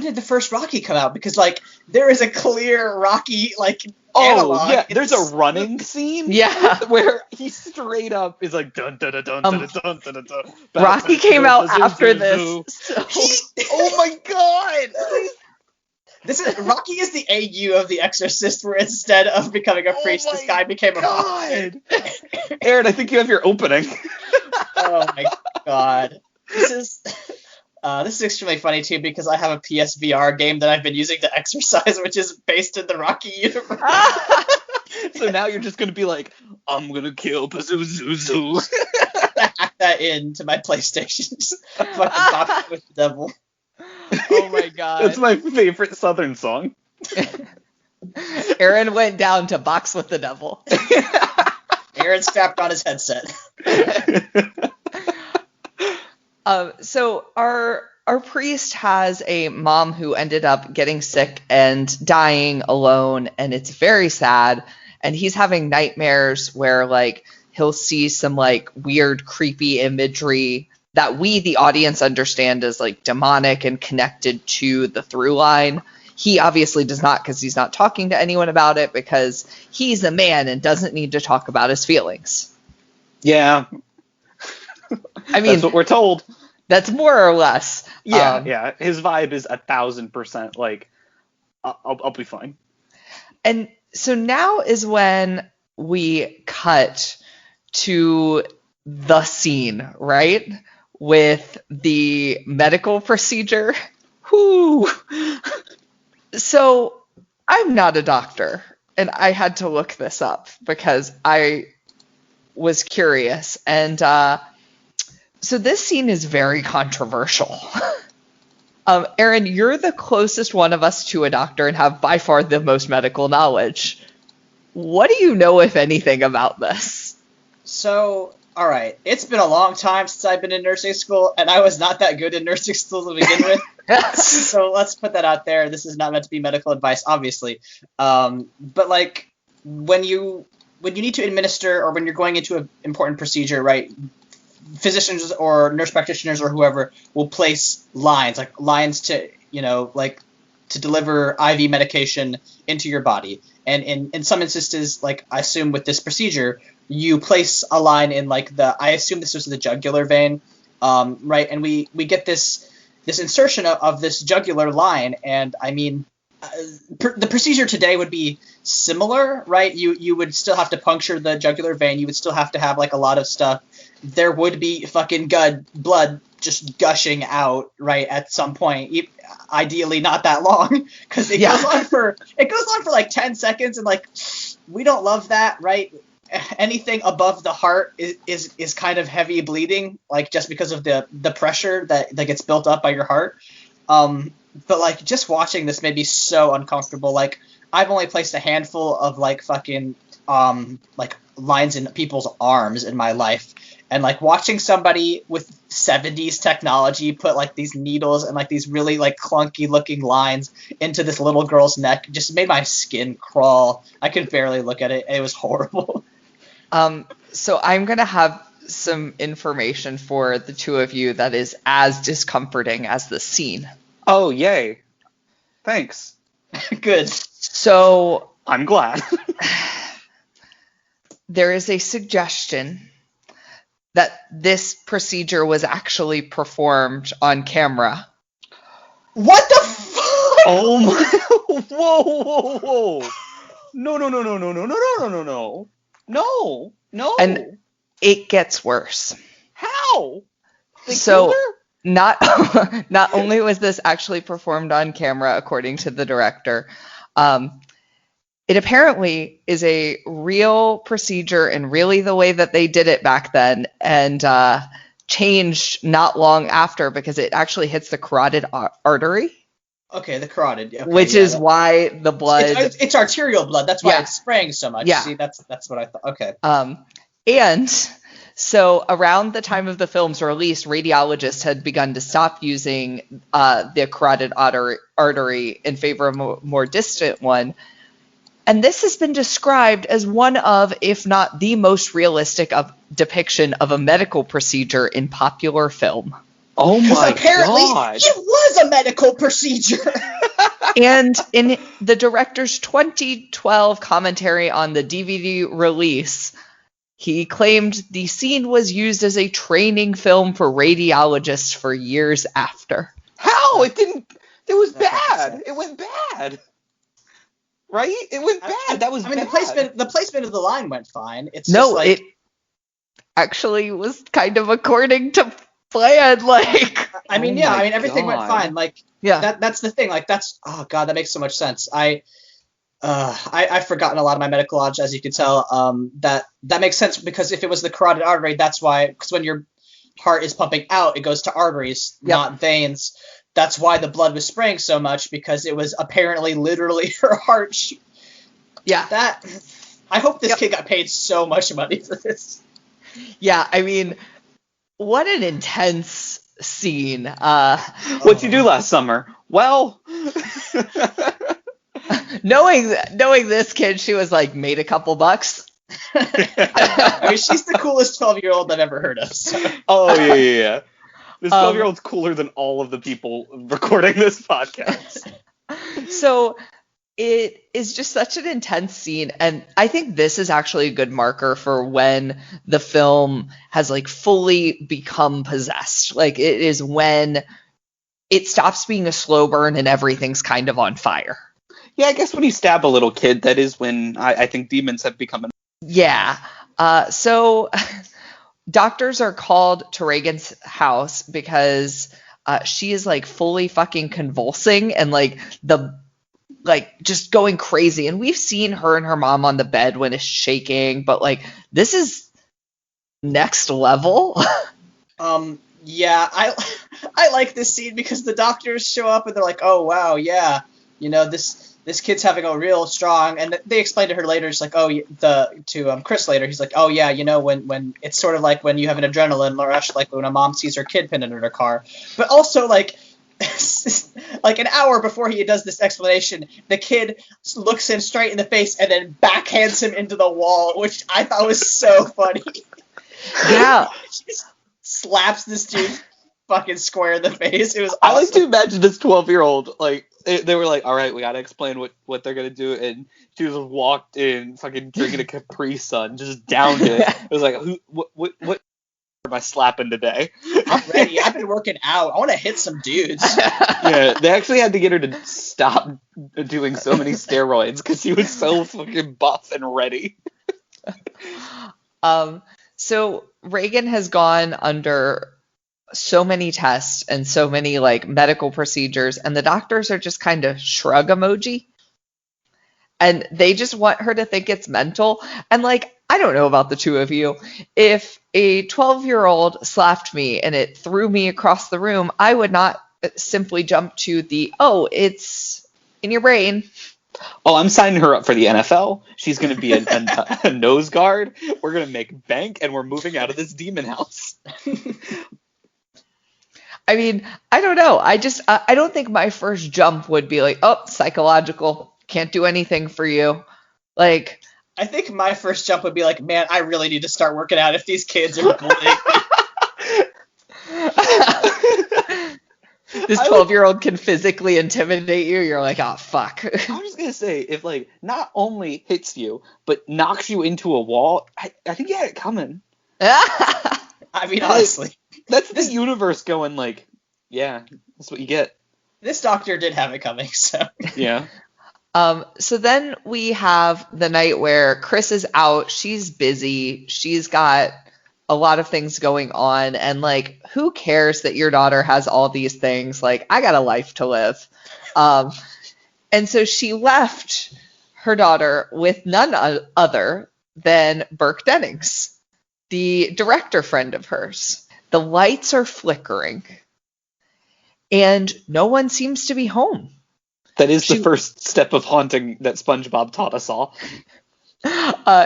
did the first Rocky come out? Because like there is a clear Rocky like analog. Yeah, in there's this- a running scene. Yeah. where he straight up is like dun dun dun dun dun dun dun dun dun. Rocky came out after this. So. Oh my god! Rocky is the AU of The Exorcist, where instead of becoming a priest, this guy became a monster. Aaron, I think you have your opening. Oh my god. This is extremely funny too because I have a PSVR game that I've been using to exercise, which is based in the Rocky universe. So now you're just gonna be like, I'm gonna kill Pazuzu. Hack that into my PlayStation. Just fucking box with the devil. Oh my god. That's my favorite Southern song. Aaron went down to box with the devil. Aaron strapped on his headset. So our priest has a mom who ended up getting sick and dying alone, and it's very sad. And he's having nightmares where like he'll see some like weird, creepy imagery that we, the audience, understand as like demonic and connected to the through line. He obviously does not, because he's not talking to anyone about it because he's a man and doesn't need to talk about his feelings. Yeah. I mean, That's what we're told. that's more or less. Yeah. His vibe is 1,000% like, I'll be fine. And so now is when we cut to the scene, right? With the medical procedure. Whew. So I'm not a doctor, and I had to look this up because I was curious. And so this scene is very controversial. Aaron, you're the closest one of us to a doctor and have by far the most medical knowledge. What do you know, if anything, about this? So, all right, it's been a long time since I've been in nursing school, and I was not that good in nursing school to begin with. So let's put that out there. This is not meant to be medical advice, obviously. But like when you need to administer, or when you're going into an important procedure, right? Physicians or nurse practitioners or whoever will place lines to, to deliver IV medication into your body. And in some instances, like I assume with this procedure, you place a line in I assume this was the jugular vein, right? And we get this insertion of this jugular line. And I mean, the procedure today would be similar, right? You would still have to puncture the jugular vein. You would still have to have a lot of stuff. There would be fucking blood just gushing out, right, at some point. Ideally not that long, because it goes on for 10 seconds, and we don't love that, right? Anything above the heart is kind of heavy bleeding, just because of the pressure that gets built up by your heart. But just watching this made me so uncomfortable. I've only placed a handful of fucking lines in people's arms in my life, and watching somebody with 70s technology put these needles and these really clunky looking lines into this little girl's neck just made my skin crawl. I could barely look at it. It was horrible. So I'm gonna have some information for the two of you that is as discomforting as the scene. Oh, yay. Thanks. Good. So I'm glad. there is a suggestion that this procedure was actually performed on camera. What the fuck? Oh my! Whoa! No. And it gets worse. How? They So killed her? not only was this actually performed on camera, according to the director, it apparently is a real procedure and really the way that they did it back then, and changed not long after because it actually hits the carotid artery. Okay, the carotid. Okay, which is why the blood... It's arterial blood. That's why it's spraying so much. Yeah. See, that's what I thought. Okay. And so around the time of the film's release, radiologists had begun to stop using the carotid artery in favor of a more distant one. And this has been described as one of, if not the most realistic depiction of a medical procedure in popular film. Oh my apparently god! It was a medical procedure. And in the director's 2012 commentary on the DVD release, he claimed the scene was used as a training film for radiologists for years after. How? It didn't. It was bad. It went bad. Right? It went bad. That was bad. The placement of the line went fine. It's No, just it actually was kind of according to plan. Everything went fine. That's the thing. Oh god, that makes so much sense. I've forgotten a lot of my medical knowledge, as you can tell. That makes sense because if it was the carotid artery, that's why. Because when your heart is pumping out, it goes to arteries, not veins. That's why the blood was spraying so much, because it was apparently literally her heart. I hope this kid got paid so much money for this. Yeah, I mean, what an intense scene. What'd you do last summer? Well, knowing this kid, she was made a couple bucks. I mean, she's the coolest 12-year-old I've ever heard of. So. Oh, yeah. This 12-year-old's cooler than all of the people recording this podcast. So it is just such an intense scene, and I think this is actually a good marker for when the film has fully become possessed. It is when it stops being a slow burn and everything's kind of on fire. Yeah, I guess when you stab a little kid, that is when I think demons have become... Yeah. So doctors are called to Reagan's house because she is like fully fucking convulsing and like just going crazy. And we've seen her and her mom on the bed when it's shaking, but like this is next level. Yeah, I like this scene because the doctors show up and they're like, oh wow, yeah, this kid's having a real strong, and they explain to her later, just like, to Chris later, he's like, oh yeah, when it's sort of like when you have an adrenaline rush, like when a mom sees her kid pinned under her car, but also like like an hour before he does this explanation, the kid looks him straight in the face and then backhands him into the wall, which I thought was so funny. Yeah. She just slaps this dude fucking square in the face. It was awesome. I like to imagine this 12-year-old, like, they were like, all right, we gotta explain what they're gonna do, and she just walked in, fucking drinking a Capri Sun, just downed it. It was like, what am I slapping today? I'm ready. I've been working out. I want to hit some dudes. Yeah, they actually had to get her to stop doing so many steroids because she was so fucking buff and ready. So Reagan has gone under so many tests and so many like medical procedures, and the doctors are just kind of shrug emoji. And they just want her to think it's mental. And like, I don't know about the two of you. If a 12-year-old slapped me and it threw me across the room, I would not simply jump to it's in your brain. Oh, I'm signing her up for the NFL. She's going to be a nose guard. We're going to make bank, and we're moving out of this demon house. I mean, I don't know. I don't think my first jump would be like, oh, psychological, can't do anything for you. Like, I think my first jump would be like, man, I really need to start working out if these kids are bullying me. This 12-year-old can physically intimidate you. You're like, oh, fuck. I'm just going to say, if, like, not only hits you, but knocks you into a wall, I think you had it coming. I mean, honestly. That's the universe going, like, yeah, that's what you get. This doctor did have it coming, so. Yeah. So then we have the night where Chris is out. She's busy. She's got a lot of things going on. And like, who cares that your daughter has all these things? Like, I got a life to live. And so she left her daughter with none other than Burke Dennings, the director friend of hers. The lights are flickering and no one seems to be home. That is the first step of haunting that SpongeBob taught us all.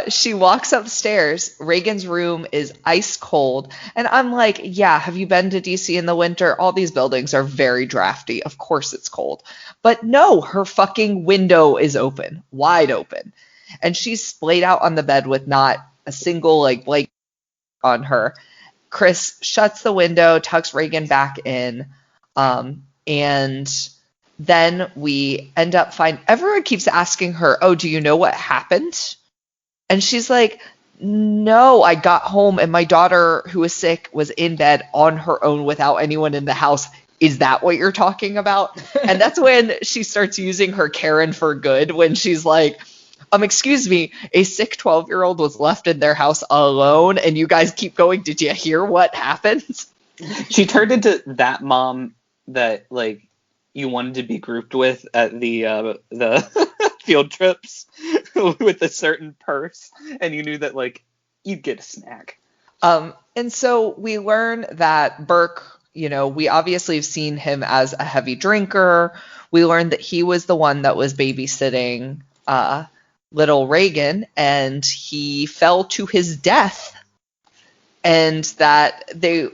She walks upstairs. Reagan's room is ice cold. And I'm like, yeah, have you been to DC in the winter? All these buildings are very drafty. Of course it's cold. But no, her fucking window is open, wide open. And she's splayed out on the bed with not a single like blanket on her. Chris shuts the window, tucks Reagan back in, and then we end up everyone keeps asking her, oh, do you know what happened? And she's like, no, I got home and my daughter who was sick was in bed on her own without anyone in the house. Is that what you're talking about? And that's when she starts using her Karen for good, when she's like, excuse me, a sick 12-year-old was left in their house alone and you guys keep going, did you hear what happened? She turned into that mom that, like, you wanted to be grouped with at the field trips with a certain purse, and you knew that, like, you'd get a snack. And so we learn that Burke, we obviously have seen him as a heavy drinker. We learned that he was the one that was babysitting little Reagan, and he fell to his death, and that they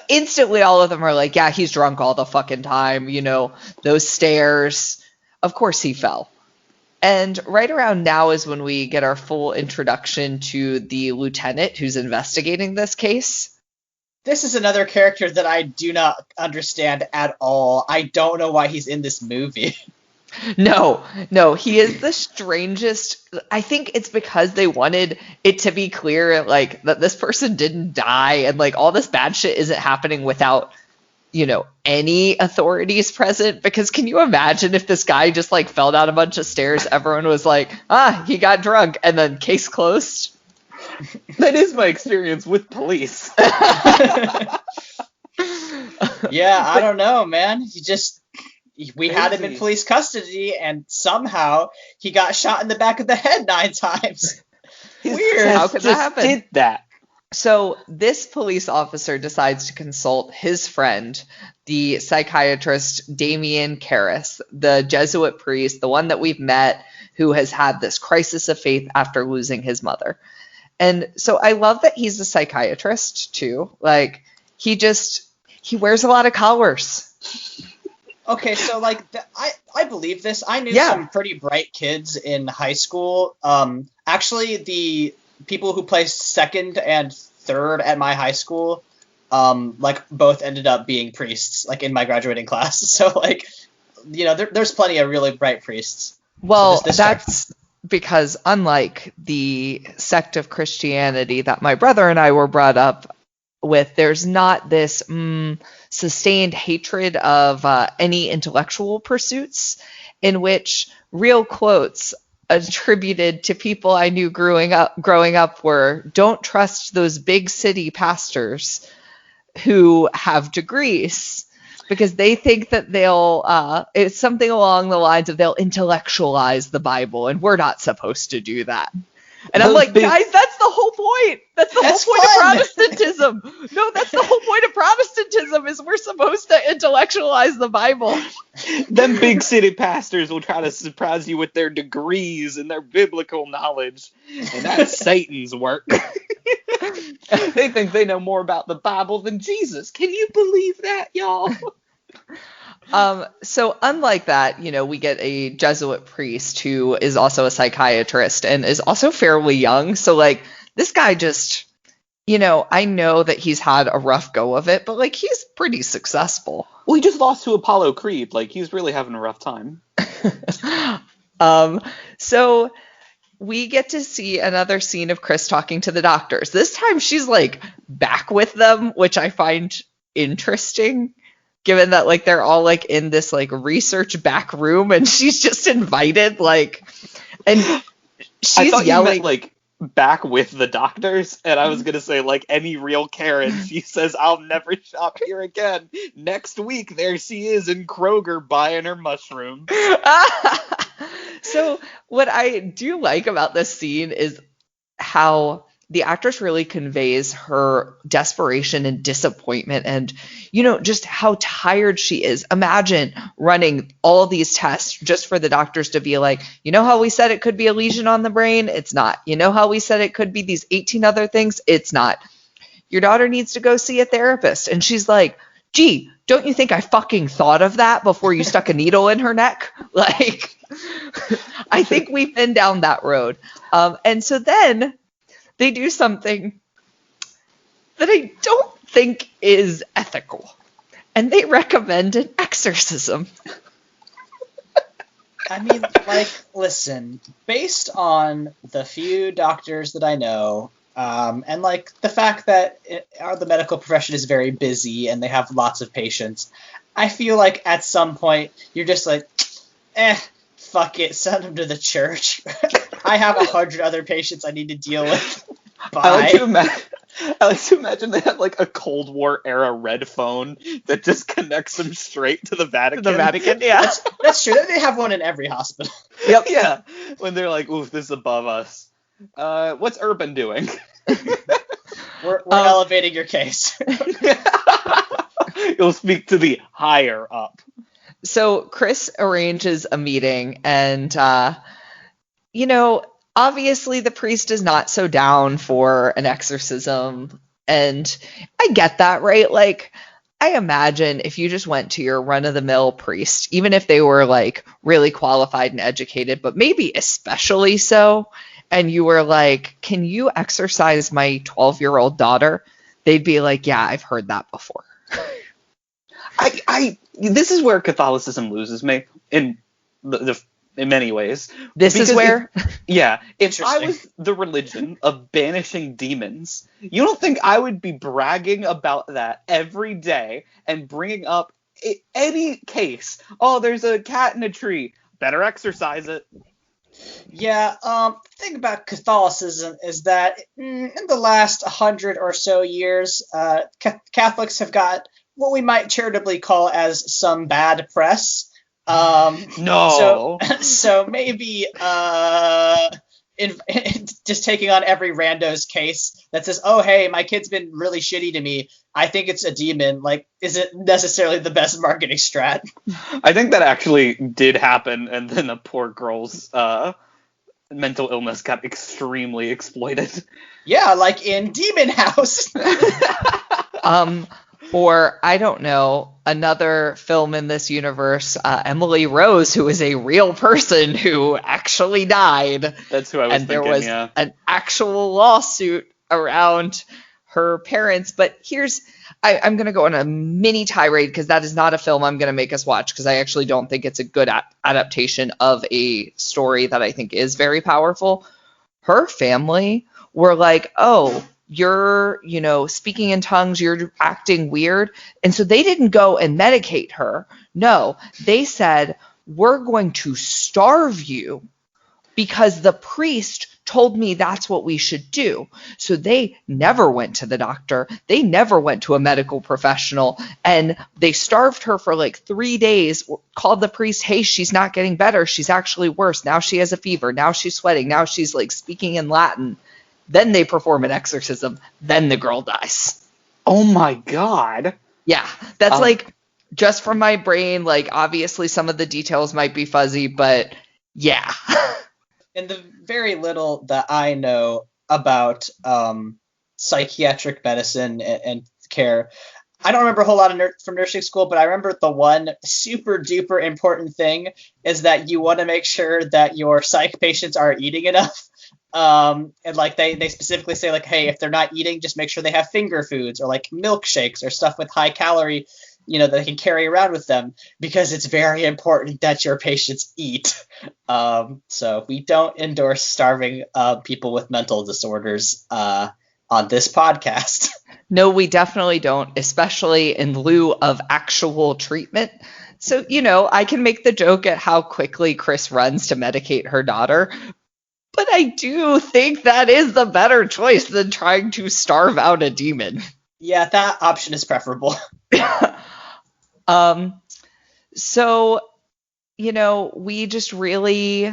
instantly, all of them are like, yeah, he's drunk all the fucking time, those stairs, of course he fell. And right around now is when we get our full introduction to the lieutenant who's investigating this case. This is another character that I do not understand at all. I don't know why he's in this movie. No, he is the strangest. I think it's because they wanted it to be clear, like, that this person didn't die and, like, all this bad shit isn't happening without, any authorities present. Because can you imagine if this guy just, like, fell down a bunch of stairs, everyone was like, he got drunk, and then case closed? That is my experience with police. Yeah, I don't know, man. We had him in Crazy. police custody, and somehow he got shot in the back of the head 9 times. His Weird. chest How could that just happen? did that. So this police officer decides to consult his friend, the psychiatrist Damien Karras, the Jesuit priest, the one that we've met, who has had this crisis of faith after losing his mother. And so I love that he's a psychiatrist too. Like he wears a lot of collars. Okay, so like I believe this. I knew Yeah. some pretty bright kids in high school. Actually, the people who placed second and third at my high school, like both ended up being priests, like in my graduating class. So like, there's plenty of really bright priests. Well, So this that's because unlike the sect of Christianity that my brother and I were brought up with, there's not this sustained hatred of any intellectual pursuits, in which real quotes attributed to people I knew growing up were, "Don't trust those big city pastors who have degrees, because they think that it's something along the lines of they'll intellectualize the Bible, and we're not supposed to do that." And I'm Those like, big- guys, that's the whole point. That's the That's whole point fun. of Protestantism. No, that's the whole point of Protestantism, is we're supposed to intellectualize the Bible. Them big city pastors will try to surprise you with their degrees and their biblical knowledge, and that's Satan's work. They think they know more about the Bible than Jesus. Can you believe that, y'all? So unlike that, we get a Jesuit priest who is also a psychiatrist and is also fairly young. So like this guy just, I know that he's had a rough go of it, but like he's pretty successful. Well, he just lost to Apollo Creed. Like, he's really having a rough time. So we get to see another scene of Chris talking to the doctors. This time she's like back with them, which I find interesting, given that like they're all like in this like research back room and she's just invited, like, and I she's thought you yelling. meant, like, back with the doctors, and I was gonna say, like, any real Karen, she says, "I'll never shop here again." Next week, there she is in Kroger buying her mushroom. So what I do like about this scene is how the actress really conveys her desperation and disappointment and, just how tired she is. Imagine running all these tests just for the doctors to be like, how we said it could be a lesion on the brain? It's not. How we said it could be these 18 other things? It's not. Your daughter needs to go see a therapist. And she's like, gee, don't you think I fucking thought of that before you stuck a needle in her neck? Like, I think we've been down that road. And so then they do something that I don't think is ethical. And they recommend an exorcism. I mean, like, listen, based on the few doctors that I know, and like the fact that the medical profession is very busy and they have lots of patients, I feel like at some point you're just like, fuck it, send them to the church. I have 100 other patients I need to deal with. Bye. I like to imagine they have like a Cold War era red phone that just connects them straight to the Vatican. Yeah. That's true. They have one in every hospital. Yep. Yeah. When they're like, "Oof, this is above us." What's Urban doing? We're elevating your case. You'll speak to the higher up. So Chris arranges a meeting and, obviously the priest is not so down for an exorcism. And I get that, right? Like, I imagine if you just went to your run-of-the-mill priest, even if they were like really qualified and educated, but maybe especially so, and you were like, "Can you exorcise my 12-year-old daughter?" They'd be like, "Yeah, I've heard that before." This is where Catholicism loses me in many ways. This is Because where if I Interesting. was the religion of banishing demons, you don't think I would be bragging about that every day and bringing up any case? Oh, there's a cat in a tree. Better exorcise it. Yeah, the thing about Catholicism is that in the last 100 or so years, Catholics have got what we might charitably call as some bad press. So, No. so maybe just taking on every rando's case that says, "Oh, hey, my kid's been really shitty to me. I think it's a demon." Like, isn't necessarily the best marketing strat. I think that actually did happen, and then the poor girl's mental illness got extremely exploited. Yeah, like in Demon House. Or I don't know, another film in this universe, Emily Rose, who is a real person who actually died, That's who I was and there thinking, was yeah. an actual lawsuit around her parents. But I'm going to go on a mini tirade because that is not a film I'm going to make us watch because I actually don't think it's a good adaptation of a story that I think is very powerful. Her family were like, oh, you're, speaking in tongues, you're acting weird. And so they didn't go and medicate her. No, they said, we're going to starve you because the priest told me that's what we should do. So they never went to the doctor. They never went to a medical professional. And they starved her for like 3 days, called the priest, hey, she's not getting better. She's actually worse. Now she has a fever. Now she's sweating. Now she's like speaking in Latin. Then they perform an exorcism. Then the girl dies. Oh my god. Yeah, that's like just from my brain. Like obviously some of the details might be fuzzy, but yeah. And the very little that I know about psychiatric medicine and care, I don't remember a whole lot of from nursing school, but I remember the one super duper important thing is that you want to make sure that your psych patients are eating enough. And like they specifically say like, hey, if they're not eating, just make sure they have finger foods or like milkshakes or stuff with high calorie, that they can carry around with them because it's very important that your patients eat. So we don't endorse starving people with mental disorders on this podcast. No, we definitely don't, especially in lieu of actual treatment. So, I can make the joke at how quickly Chris runs to medicate her daughter, but I do think that is the better choice than trying to starve out a demon. Yeah, that option is preferable. So, we just really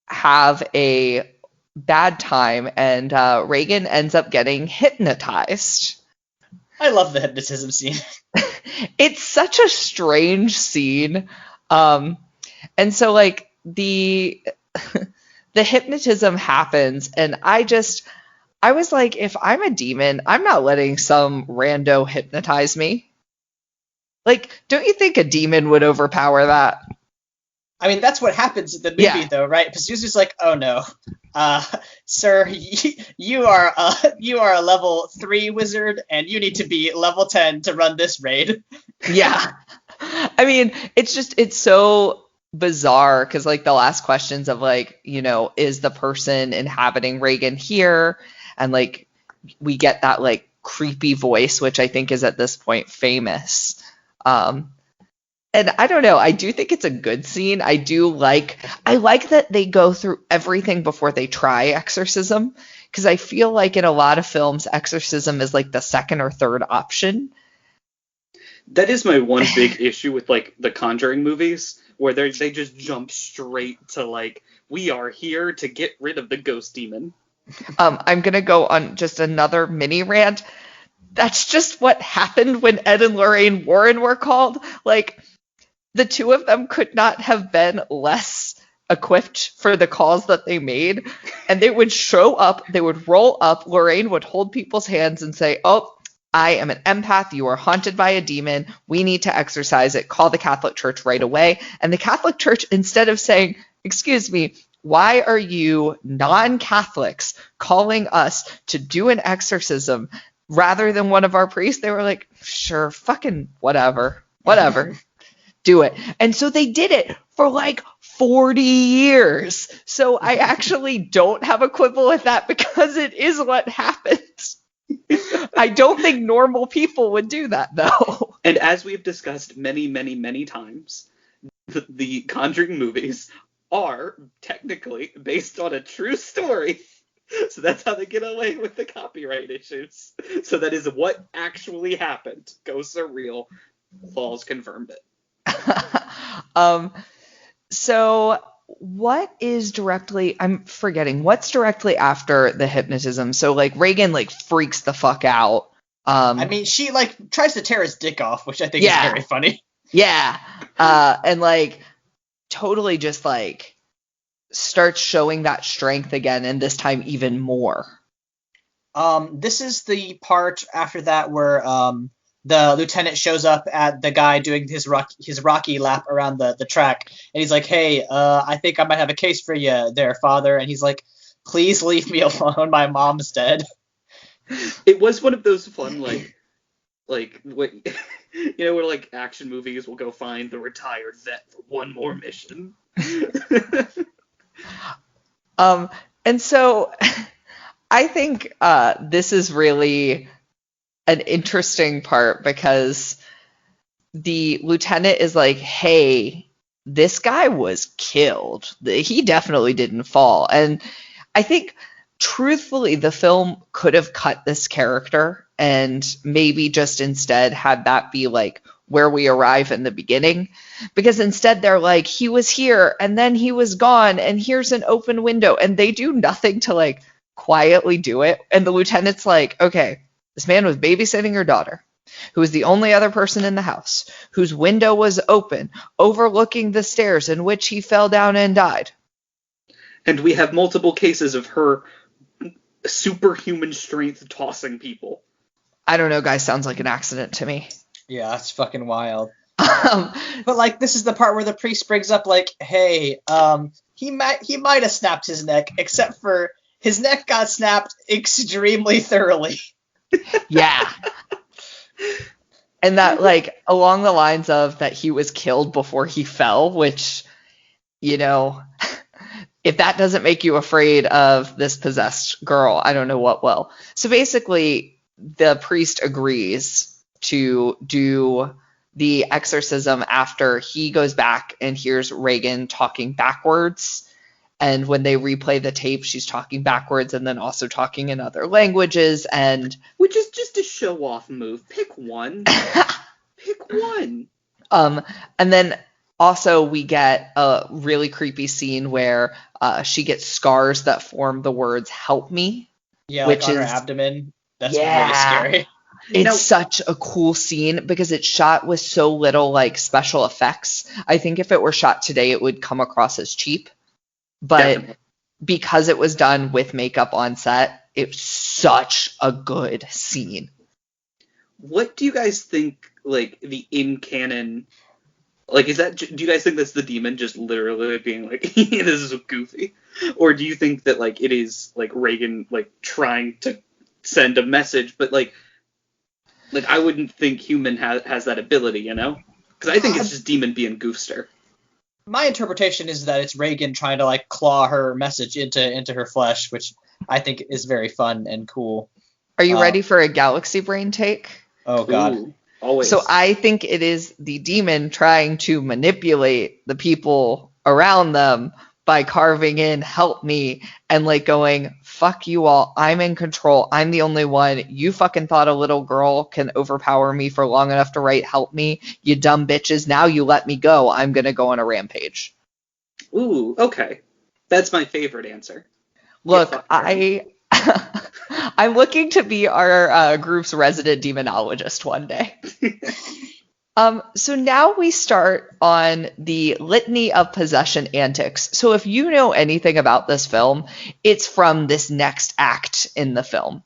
have a bad time, and Reagan ends up getting hypnotized. I love the hypnotism scene. It's such a strange scene. And so like the hypnotism happens and I was like, if I'm a demon, I'm not letting some rando hypnotize me. Like, don't you think a demon would overpower that? I mean, that's what happens in the movie, though, right? Because he's just like, "Oh no, sir, you are a level 3 wizard, and you need to be level 10 to run this raid." Yeah, I mean, it's so bizarre because like the last questions of like, is the person inhabiting Reagan here, and like we get that like creepy voice, which I think is at this point famous. And I don't know, I do think it's a good scene. I like that they go through everything before they try exorcism, because I feel like in a lot of films, exorcism is like the second or third option. That is my one big issue with like the Conjuring movies, where they just jump straight to like, we are here to get rid of the ghost demon. I'm gonna go on just another mini rant. That's just what happened when Ed and Lorraine Warren were called. Like, the two of them could not have been less equipped for the calls that they made. And they would show up, they would roll up, Lorraine would hold people's hands and say, oh, I am an empath, you are haunted by a demon, we need to exorcise it, call the Catholic Church right away. And the Catholic Church, instead of saying, excuse me, why are you non-Catholics calling us to do an exorcism rather than one of our priests, they were like, sure, fucking whatever, do it. And so they did it for like 40 years. So I actually don't have a quibble with that because it is what happens. I don't think normal people would do that, though. And as we've discussed many, many, many times, the Conjuring movies are technically based on a true story. So that's how they get away with the copyright issues. So that is what actually happened. Ghosts are real. Falls confirmed it. So what is directly, I'm forgetting, what's directly after the hypnotism? So like Reagan like freaks the fuck out. I mean, she like tries to tear his dick off, which I think is very funny. Yeah. And like totally just like starts showing that strength again, and this time even more. This is the part after that where the lieutenant shows up at the guy doing his Rocky lap around the track, and he's like, "Hey, I think I might have a case for you there, father." And he's like, "Please leave me alone. My mom's dead." It was one of those fun like what where like action movies will go find the retired vet for one more mission. And so I think this is really an interesting part because the lieutenant is like, hey, this guy was killed. He definitely didn't fall. And I think truthfully, the film could have cut this character and maybe just instead had that be like where we arrive in the beginning, because instead they're like, he was here and then he was gone and here's an open window, and they do nothing to like quietly do it. And the lieutenant's like, okay, this man was babysitting your daughter, who was the only other person in the house, whose window was open, overlooking the stairs in which he fell down and died. And we have multiple cases of her superhuman strength tossing people. I don't know, guys, sounds like an accident to me. Yeah, that's fucking wild. But like, this is the part where the priest brings up like, hey, he might have snapped his neck, except for his neck got snapped extremely thoroughly. Yeah. And that, like, along the lines of that he was killed before he fell, which, you know, if that doesn't make you afraid of this possessed girl, I don't know what will. So basically, the priest agrees to do the exorcism after he goes back and hears Reagan talking backwards. And when they replay the tape, she's talking backwards and then also talking in other languages. And which is just a show-off move. Pick one. Pick one. And then also we get a really creepy scene where she gets scars that form the words "help me." Yeah, like on her abdomen. That's really scary. It's such a cool scene because it's shot with so little like special effects. I think if it were shot today, it would come across as cheap. But definitely, because it was done with makeup on set, it's such a good scene. What do you guys think, like, the in-canon, like, is that, do you guys think that's the demon just literally being like, this is goofy? Or do you think that, like, it is, like, Reagan, like, trying to send a message, but, like I wouldn't think human has that ability, you know? Because I think it's just demon being goofster. My interpretation is that it's Reagan trying to like claw her message into her flesh, which I think is very fun and cool. Are you ready for a galaxy brain take? Oh God. Ooh, always. So I think it is the demon trying to manipulate the people around them by carving in "help me" and like going, fuck you all, I'm in control, I'm the only one, you fucking thought a little girl can overpower me for long enough to write "help me, you dumb bitches, now you let me go, I'm gonna go on a rampage." Ooh, okay. That's my favorite answer. Look, I'm looking to be our group's resident demonologist one day. So now we start on the litany of possession antics. So if you know anything about this film, it's from this next act in the film.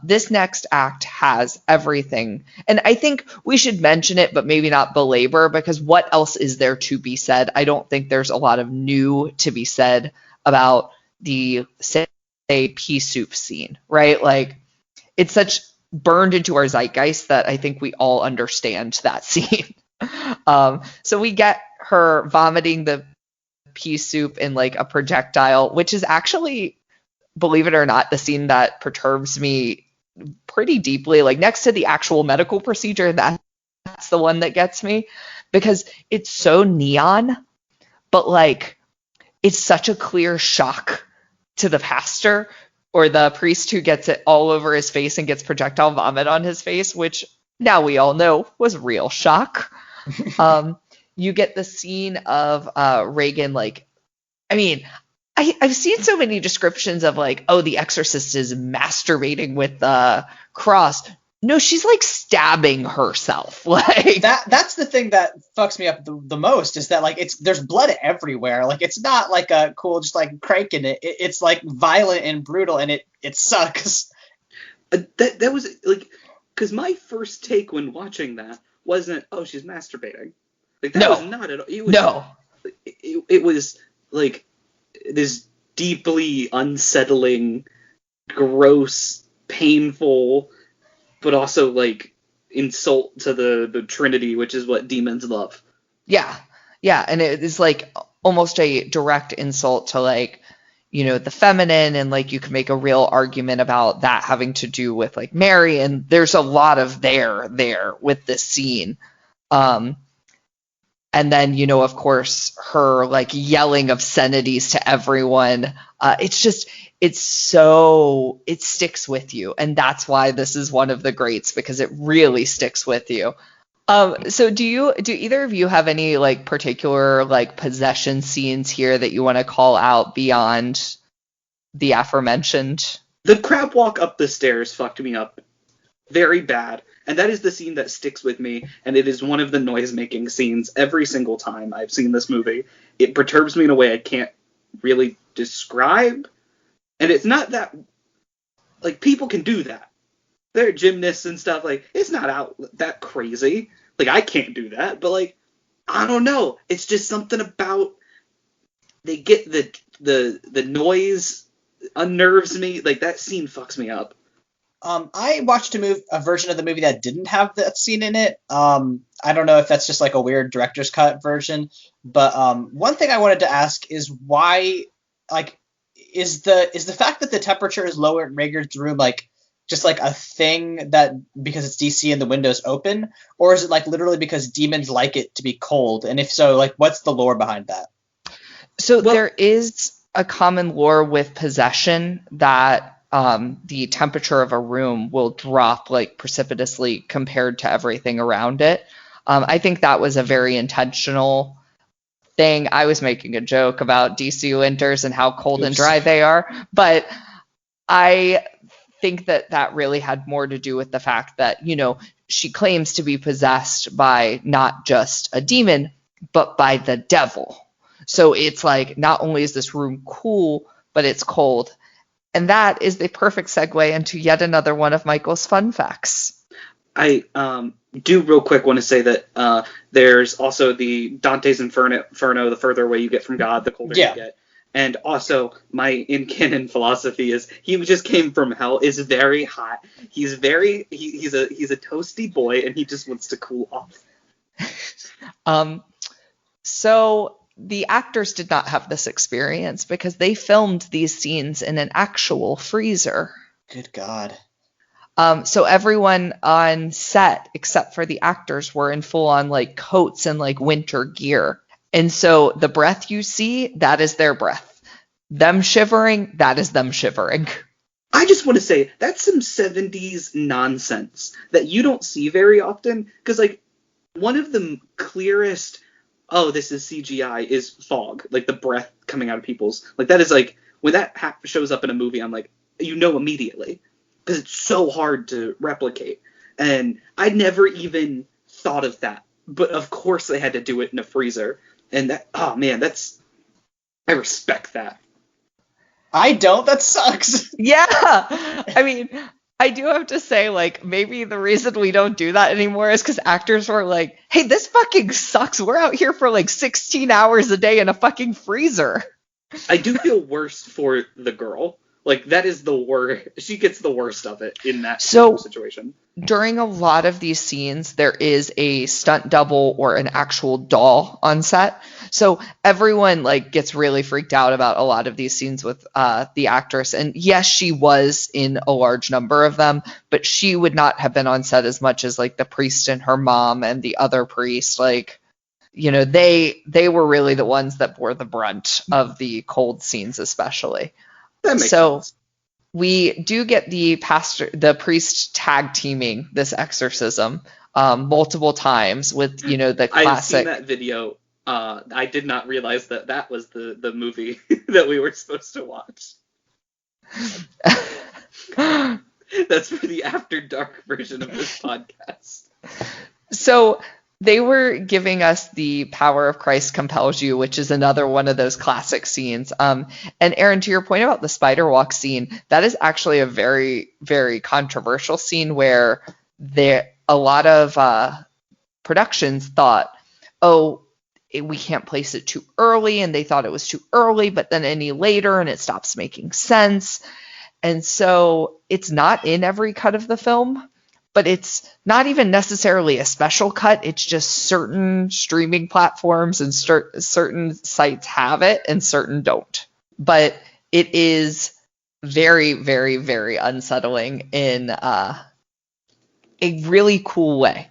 This next act has everything. And I think we should mention it, but maybe not belabor, because what else is there to be said? I don't think there's a lot of new to be said about the, say, pea soup scene, right? Like, it's such burned into our zeitgeist that I think we all understand that scene. So we get her vomiting the pea soup in like a projectile, which is actually, believe it or not, the scene that perturbs me pretty deeply. Like, next to the actual medical procedure, that's the one that gets me, because it's so neon, but like it's such a clear shock to the pastor or the priest who gets it all over his face and gets projectile vomit on his face, which now we all know was real shock. You get the scene of Reagan, like, I mean, I've seen so many descriptions of like, oh, the Exorcist is masturbating with the cross. No, she's like stabbing herself. Like that's the thing that fucks me up the most is that like there's blood everywhere. Like it's not like a cool just like cranking it. It's like violent and brutal, and it sucks. That was like, because my first take when watching that wasn't, oh, she's masturbating. Like that was not at all. It was, it was like this deeply unsettling, gross, painful, but also like insult to the Trinity, which is what demons love. Yeah, and it is like almost a direct insult to like, you know, the feminine, and like you can make a real argument about that having to do with like Mary, and there's a lot of there with this scene. And then, you know, of course, her like yelling obscenities to everyone. It sticks with you. And that's why this is one of the greats, because it really sticks with you. So do either of you have any like particular like possession scenes here that you want to call out beyond the aforementioned? The crab walk up the stairs fucked me up very bad. And that is the scene that sticks with me, and it is one of the noise-making scenes every single time I've seen this movie. It perturbs me in a way I can't really describe. And it's not that, like, people can do that. They're gymnasts and stuff, like, it's not out that crazy. Like, I can't do that, but, like, I don't know. It's just something about, they get the noise unnerves me. Like, that scene fucks me up. I watched a version of the movie that didn't have that scene in it. I don't know if that's just like a weird director's cut version, but one thing I wanted to ask is why, like, is the fact that the temperature is lower in Rager's room like just like a thing that because it's DC and the window's open, or is it like literally because demons like it to be cold? And if so, like, what's the lore behind that? So there is a common lore with possession that the temperature of a room will drop like precipitously compared to everything around it. I think that was a very intentional thing. I was making a joke about DC winters and how cold and dry they are, but I think that really had more to do with the fact that, you know, she claims to be possessed by not just a demon, but by the devil. So it's like, not only is this room cool, but it's cold. And that is the perfect segue into yet another one of Michael's fun facts. I do real quick want to say that there's also the Dante's Inferno, the further away you get from God, the colder you get. And also, my in-canon philosophy is he just came from hell is very hot. He's a toasty boy, and he just wants to cool off. So the actors did not have this experience because they filmed these scenes in an actual freezer. Good God. So everyone on set, except for the actors, were in full-on like coats and like winter gear. And so the breath you see, that is their breath. Them shivering, that is them shivering. I just want to say, that's some 70s nonsense that you don't see very often. Because, like, one of the clearest, oh, this is CGI, is fog. Like, the breath coming out of people's. Like, that is, like, when that shows up in a movie, I'm like, you know immediately. Because it's so hard to replicate. And I never even thought of that. But, of course, they had to do it in a freezer. And that, oh, man, I respect that. I don't. That sucks. Yeah. I mean, I do have to say, like, maybe the reason we don't do that anymore is because actors were like, hey, this fucking sucks. We're out here for like 16 hours a day in a fucking freezer. I do feel worse for the girl. Like, that is the worst. She gets the worst of it in that situation. During a lot of these scenes, there is a stunt double or an actual doll on set. So everyone like gets really freaked out about a lot of these scenes with the actress. And yes, she was in a large number of them, but she would not have been on set as much as like the priest and her mom and the other priest. Like, they were really the ones that bore the brunt of the cold scenes, especially. That makes So sense. we do get the priest tag teaming this exorcism multiple times with, the I've seen classic. that video. I did not realize that was the movie that we were supposed to watch. That's for the After Dark version of this podcast. So they were giving us the power of Christ compels you, which is another one of those classic scenes. And Aaron, to your point about the spider walk scene, that is actually a very, very controversial scene where a lot of productions thought, oh, we can't place it too early, and they thought it was too early, but then any later, and it stops making sense. And so it's not in every cut of the film, but it's not even necessarily a special cut. It's just certain streaming platforms and certain sites have it and certain don't. But it is very, very, very unsettling in a really cool way.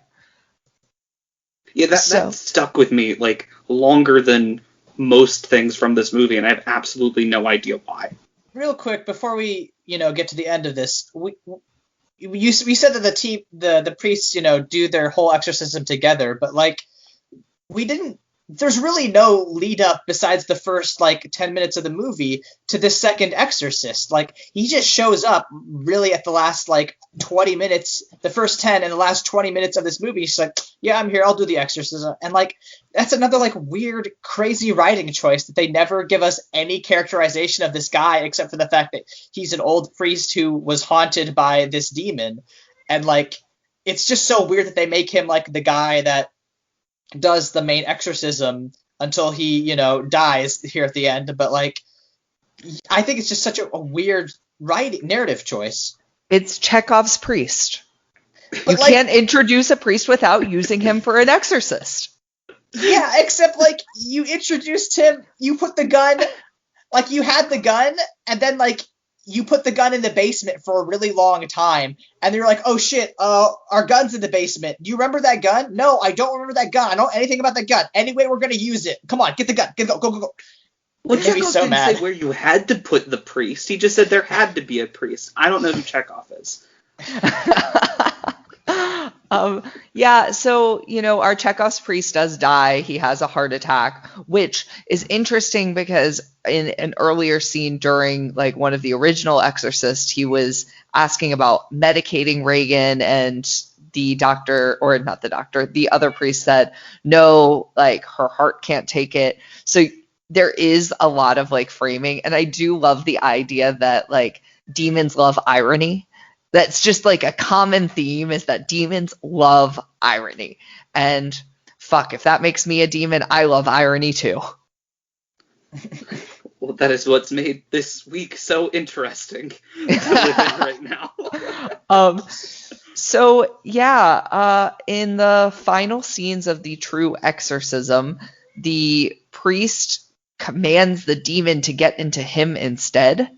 Yeah, that stuck with me like longer than most things from this movie, and I have absolutely no idea why. Real quick, before we get to the end of this, we said that the priests do their whole exorcism together, but like we didn't. There's really no lead up besides the first 10 minutes of the movie to this second exorcist. Like he just shows up really at the last 20 minutes, the first 10 and the last 20 minutes of this movie. He's like, yeah, I'm here. I'll do the exorcism. And that's another weird, crazy writing choice that they never give us any characterization of this guy except for the fact that he's an old priest who was haunted by this demon. And it's just so weird that they make him the guy that does the main exorcism until he, dies here at the end. But I think it's just such a weird narrative choice. It's Chekhov's priest. You can't introduce a priest without using him for an exorcist. Yeah, except you introduced him, you put the gun, you had the gun, and then you put the gun in the basement for a really long time, and you're like, oh shit, our gun's in the basement. Do you remember that gun? No, I don't remember that gun. I don't know anything about that gun. Anyway, we're gonna use it. Come on, get the gun. Go. Well, Chekhov didn't say where you had to put the priest. He just said there had to be a priest. I don't know who Chekhov is. Yeah, so, our Chekhov's priest does die. He has a heart attack, which is interesting because in an earlier scene during one of the original Exorcists, he was asking about medicating Reagan, and the doctor, or not the doctor, the other priest said, no, her heart can't take it. So there is a lot of framing, and I do love the idea that demons love irony. That's just a common theme, is that demons love irony. And fuck, if that makes me a demon, I love irony too. Well, that is what's made this week so interesting to live in right now. So yeah, in the final scenes of the true exorcism, the priest commands the demon to get into him instead,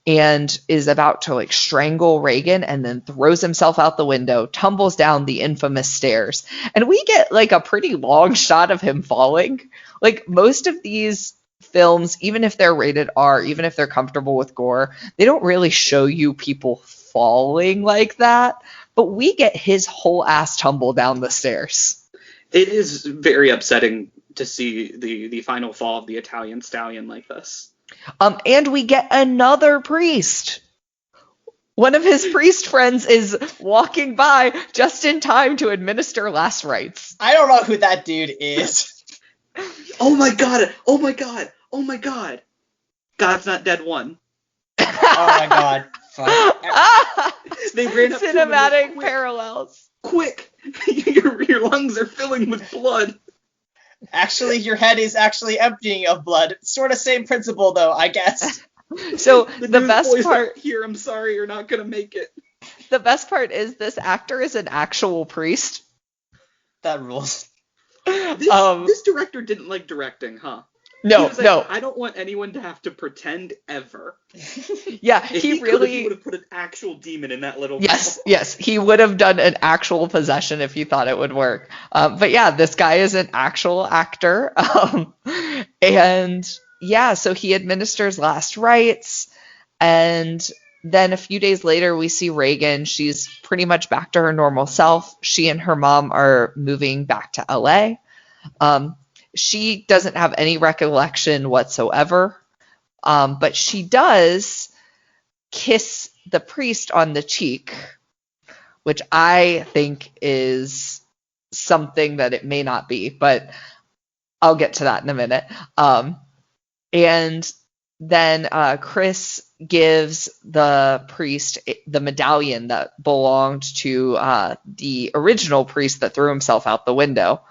and is about to strangle Reagan, and then throws himself out the window, tumbles down the infamous stairs. And we get a pretty long shot of him falling. Most of these films, even if they're rated R, even if they're comfortable with gore, they don't really show you people falling like that. But we get his whole ass tumble down the stairs. It is very upsetting to see the final fall of the Italian stallion like this. And we get another priest. One of his priest friends is walking by just in time to administer last rites. I don't know who that dude is. Oh my god! Oh my god! Oh my god! God's Not Dead 1. Oh my god. Fuck. They ran up cinematic to him parallels. Quick! Your lungs are filling with blood. Actually, your head is actually emptying of blood. Sort of same principle, though, I guess. So the best part here, I'm sorry, you're not gonna make it. The best part is this actor is an actual priest. That rules. This director didn't like directing, huh? He No, was like, no. I don't want anyone to have to pretend ever. Yeah, If he he could have, he really. would have put an actual demon in that little Yes, girl. yes, he would have done an actual possession if he thought it would work. But yeah, this guy is an actual actor. And yeah, so he administers last rites. And then a few days later, we see Reagan. She's pretty much back to her normal self. She and her mom are moving back to LA. Um, she doesn't have any recollection whatsoever, but she does kiss the priest on the cheek, which I think is something that it may not be, but I'll get to that in a minute. And then Chris gives the priest the medallion that belonged to the original priest that threw himself out the window.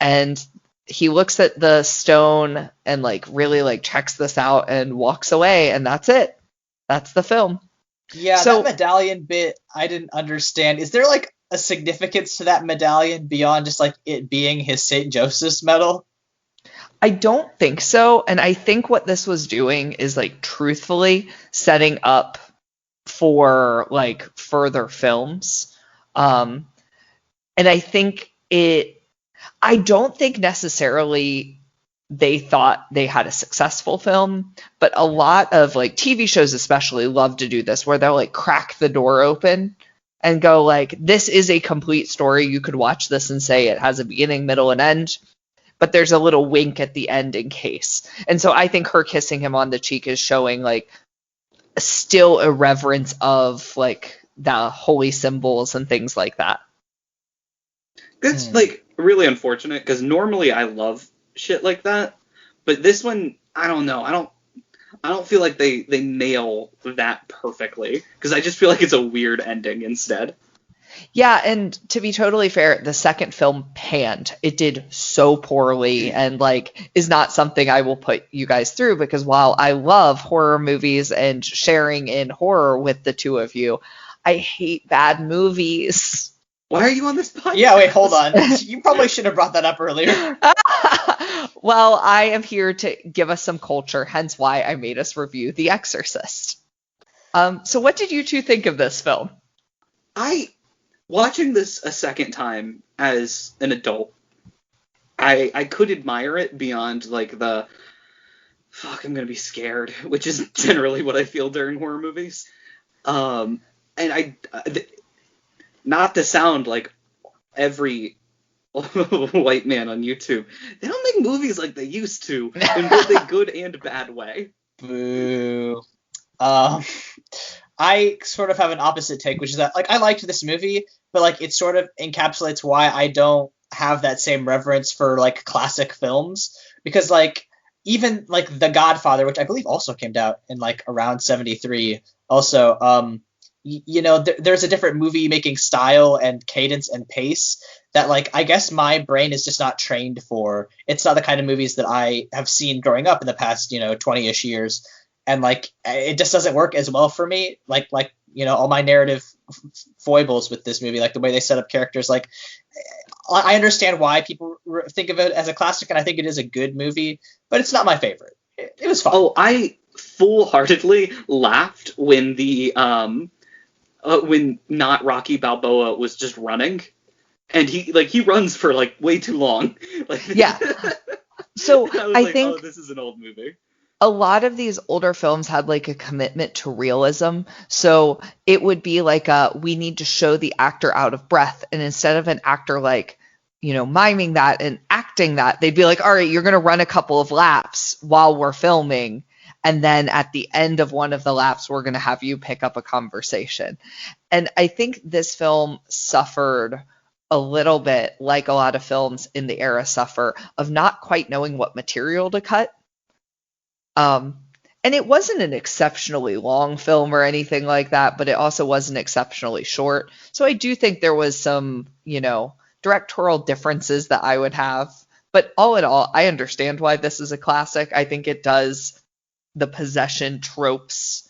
And he looks at the stone and like really like checks this out and walks away, and that's it. That's the film. Yeah, So that medallion bit I didn't understand. Is there like a significance to that medallion beyond just like it being his St. Joseph's medal? I don't think so. And I think what this was doing is like truthfully setting up for like further films. Um, and I don't think necessarily they thought they had a successful film, but a lot of like TV shows especially love to do this where they'll like crack the door open and go like, this is a complete story. You could watch this and say it has a beginning, middle, and end, but there's a little wink at the end in case. And so I think her kissing him on the cheek is showing like still a reverence of like the holy symbols and things like that. That's like really unfortunate because normally I love shit like that, but this one I don't know. I don't feel like they nail that perfectly because I just feel like it's a weird ending instead. Yeah, and to be totally fair, the second film panned. It did so poorly and like is not something I will put you guys through because while I love horror movies and sharing in horror with the two of you, I hate bad movies. Why are you on this podcast? Yeah, wait, hold on. You probably should have brought that up earlier. Well, I am here to give us some culture, hence why I made us review The Exorcist. So what did you two think of this film? Watching this a second time as an adult, I could admire it beyond like the fuck I'm gonna be scared, which is generally what I feel during horror movies. And not to sound like every white man on YouTube, they don't make movies like they used to in both a good and bad way. Boo. I sort of have an opposite take, which is that like I liked this movie, but like it sort of encapsulates why I don't have that same reverence for like classic films because like even like The Godfather, which I believe also came out in like around 73 also there's a different movie making style and cadence and pace that like I guess my brain is just not trained for. It's not the kind of movies that I have seen growing up in the past 20ish years, and like it just doesn't work as well for me like all my narrative foibles with this movie, like the way they set up characters. Like I understand why people think of it as a classic, and I think it is a good movie, but it's not my favorite. It was fun. Oh, I full-heartedly laughed when when not Rocky Balboa was just running, and he runs for like way too long. Like, Yeah. So I think oh, this is an old movie. a lot of these older films had like a commitment to realism. So it would be like we need to show the actor out of breath. And instead of an actor like, miming that and acting that, they'd be like, all right, you're going to run a couple of laps while we're filming. And then at the end of one of the laps, we're going to have you pick up a conversation. And I think this film suffered a little bit, like a lot of films in the era suffer, of not quite knowing what material to cut. And it wasn't an exceptionally long film or anything like that, but it also wasn't exceptionally short. So I do think there was some, directorial differences that I would have. But all in all, I understand why this is a classic. I think it does the possession tropes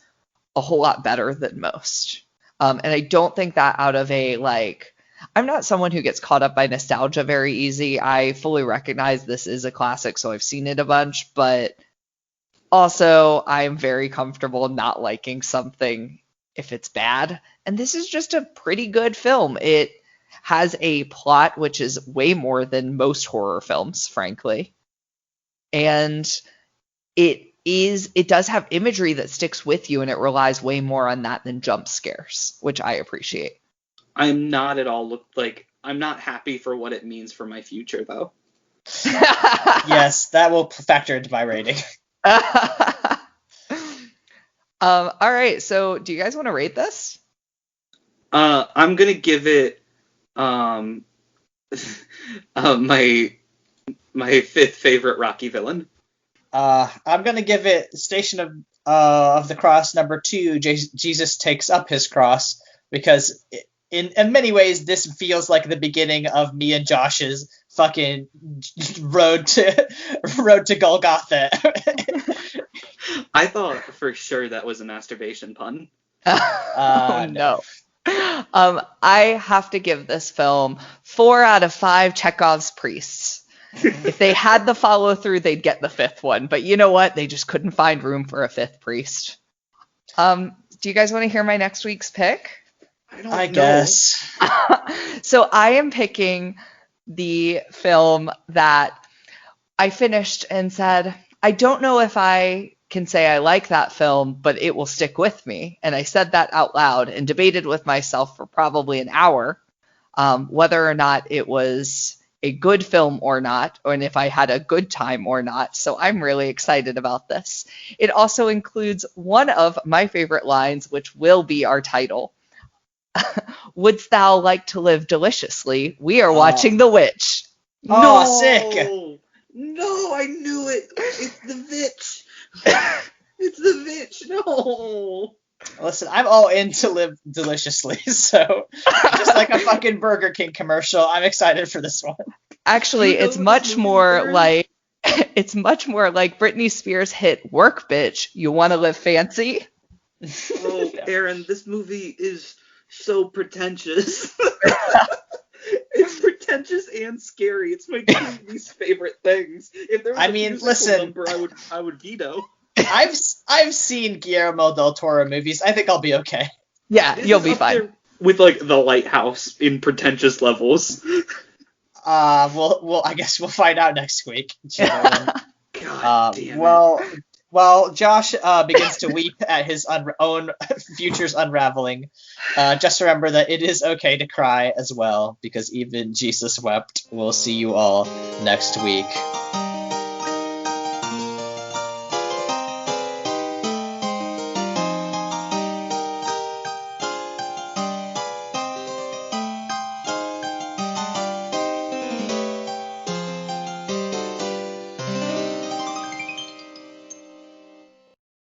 a whole lot better than most. And I don't think that out of a like, I'm not someone who gets caught up by nostalgia very easy. I fully recognize this is a classic, so I've seen it a bunch, but also I'm very comfortable not liking something if it's bad. And this is just a pretty good film. It has a plot which is way more than most horror films, frankly. And it does have imagery that sticks with you, and it relies way more on that than jump scares, which I appreciate. I'm not at all I'm not happy for what it means for my future though. Yes, that will factor into my rating. All right, so do you guys want to rate this? I'm gonna give it my fifth favorite Rocky villain. I'm gonna give it Station of the Cross #2. Jesus takes up his cross, because in many ways this feels like the beginning of me and Josh's fucking road to Golgotha. I thought for sure that was a masturbation pun. Oh no. I have to give this film 4 out of 5 Chekhov's priests. If they had the follow through, they'd get the 5th one. But you know what? They just couldn't find room for a 5th priest. Do you guys want to hear my next week's pick? I guess. So I am picking the film that I finished and said, I don't know if I can say I like that film, but it will stick with me. And I said that out loud and debated with myself for probably an hour whether or not it was a good film or not, and if I had a good time or not. So I'm really excited about this. It also includes one of my favorite lines, which will be our title. Wouldst thou like to live deliciously? We are watching The Witch. Oh, No! sick! No, I knew it. It's the Vitch. It's the Vitch. No. Listen, I'm all in to live deliciously, so just like a fucking Burger King commercial, I'm excited for this one. Actually, it's much more like Britney Spears' hit "Work Bitch." You want to live fancy? Oh, Aaron, this movie is so pretentious. It's pretentious and scary. It's my two least favorite things. If there was a musical number, I would veto. I've seen Guillermo del Toro movies. I think I'll be okay. Yeah, you'll be fine. With like The Lighthouse in pretentious levels. I guess we'll find out next week. God damn it. While Josh begins to weep at his own future's unraveling, just remember that it is okay to cry as well, because even Jesus wept. We'll see you all next week.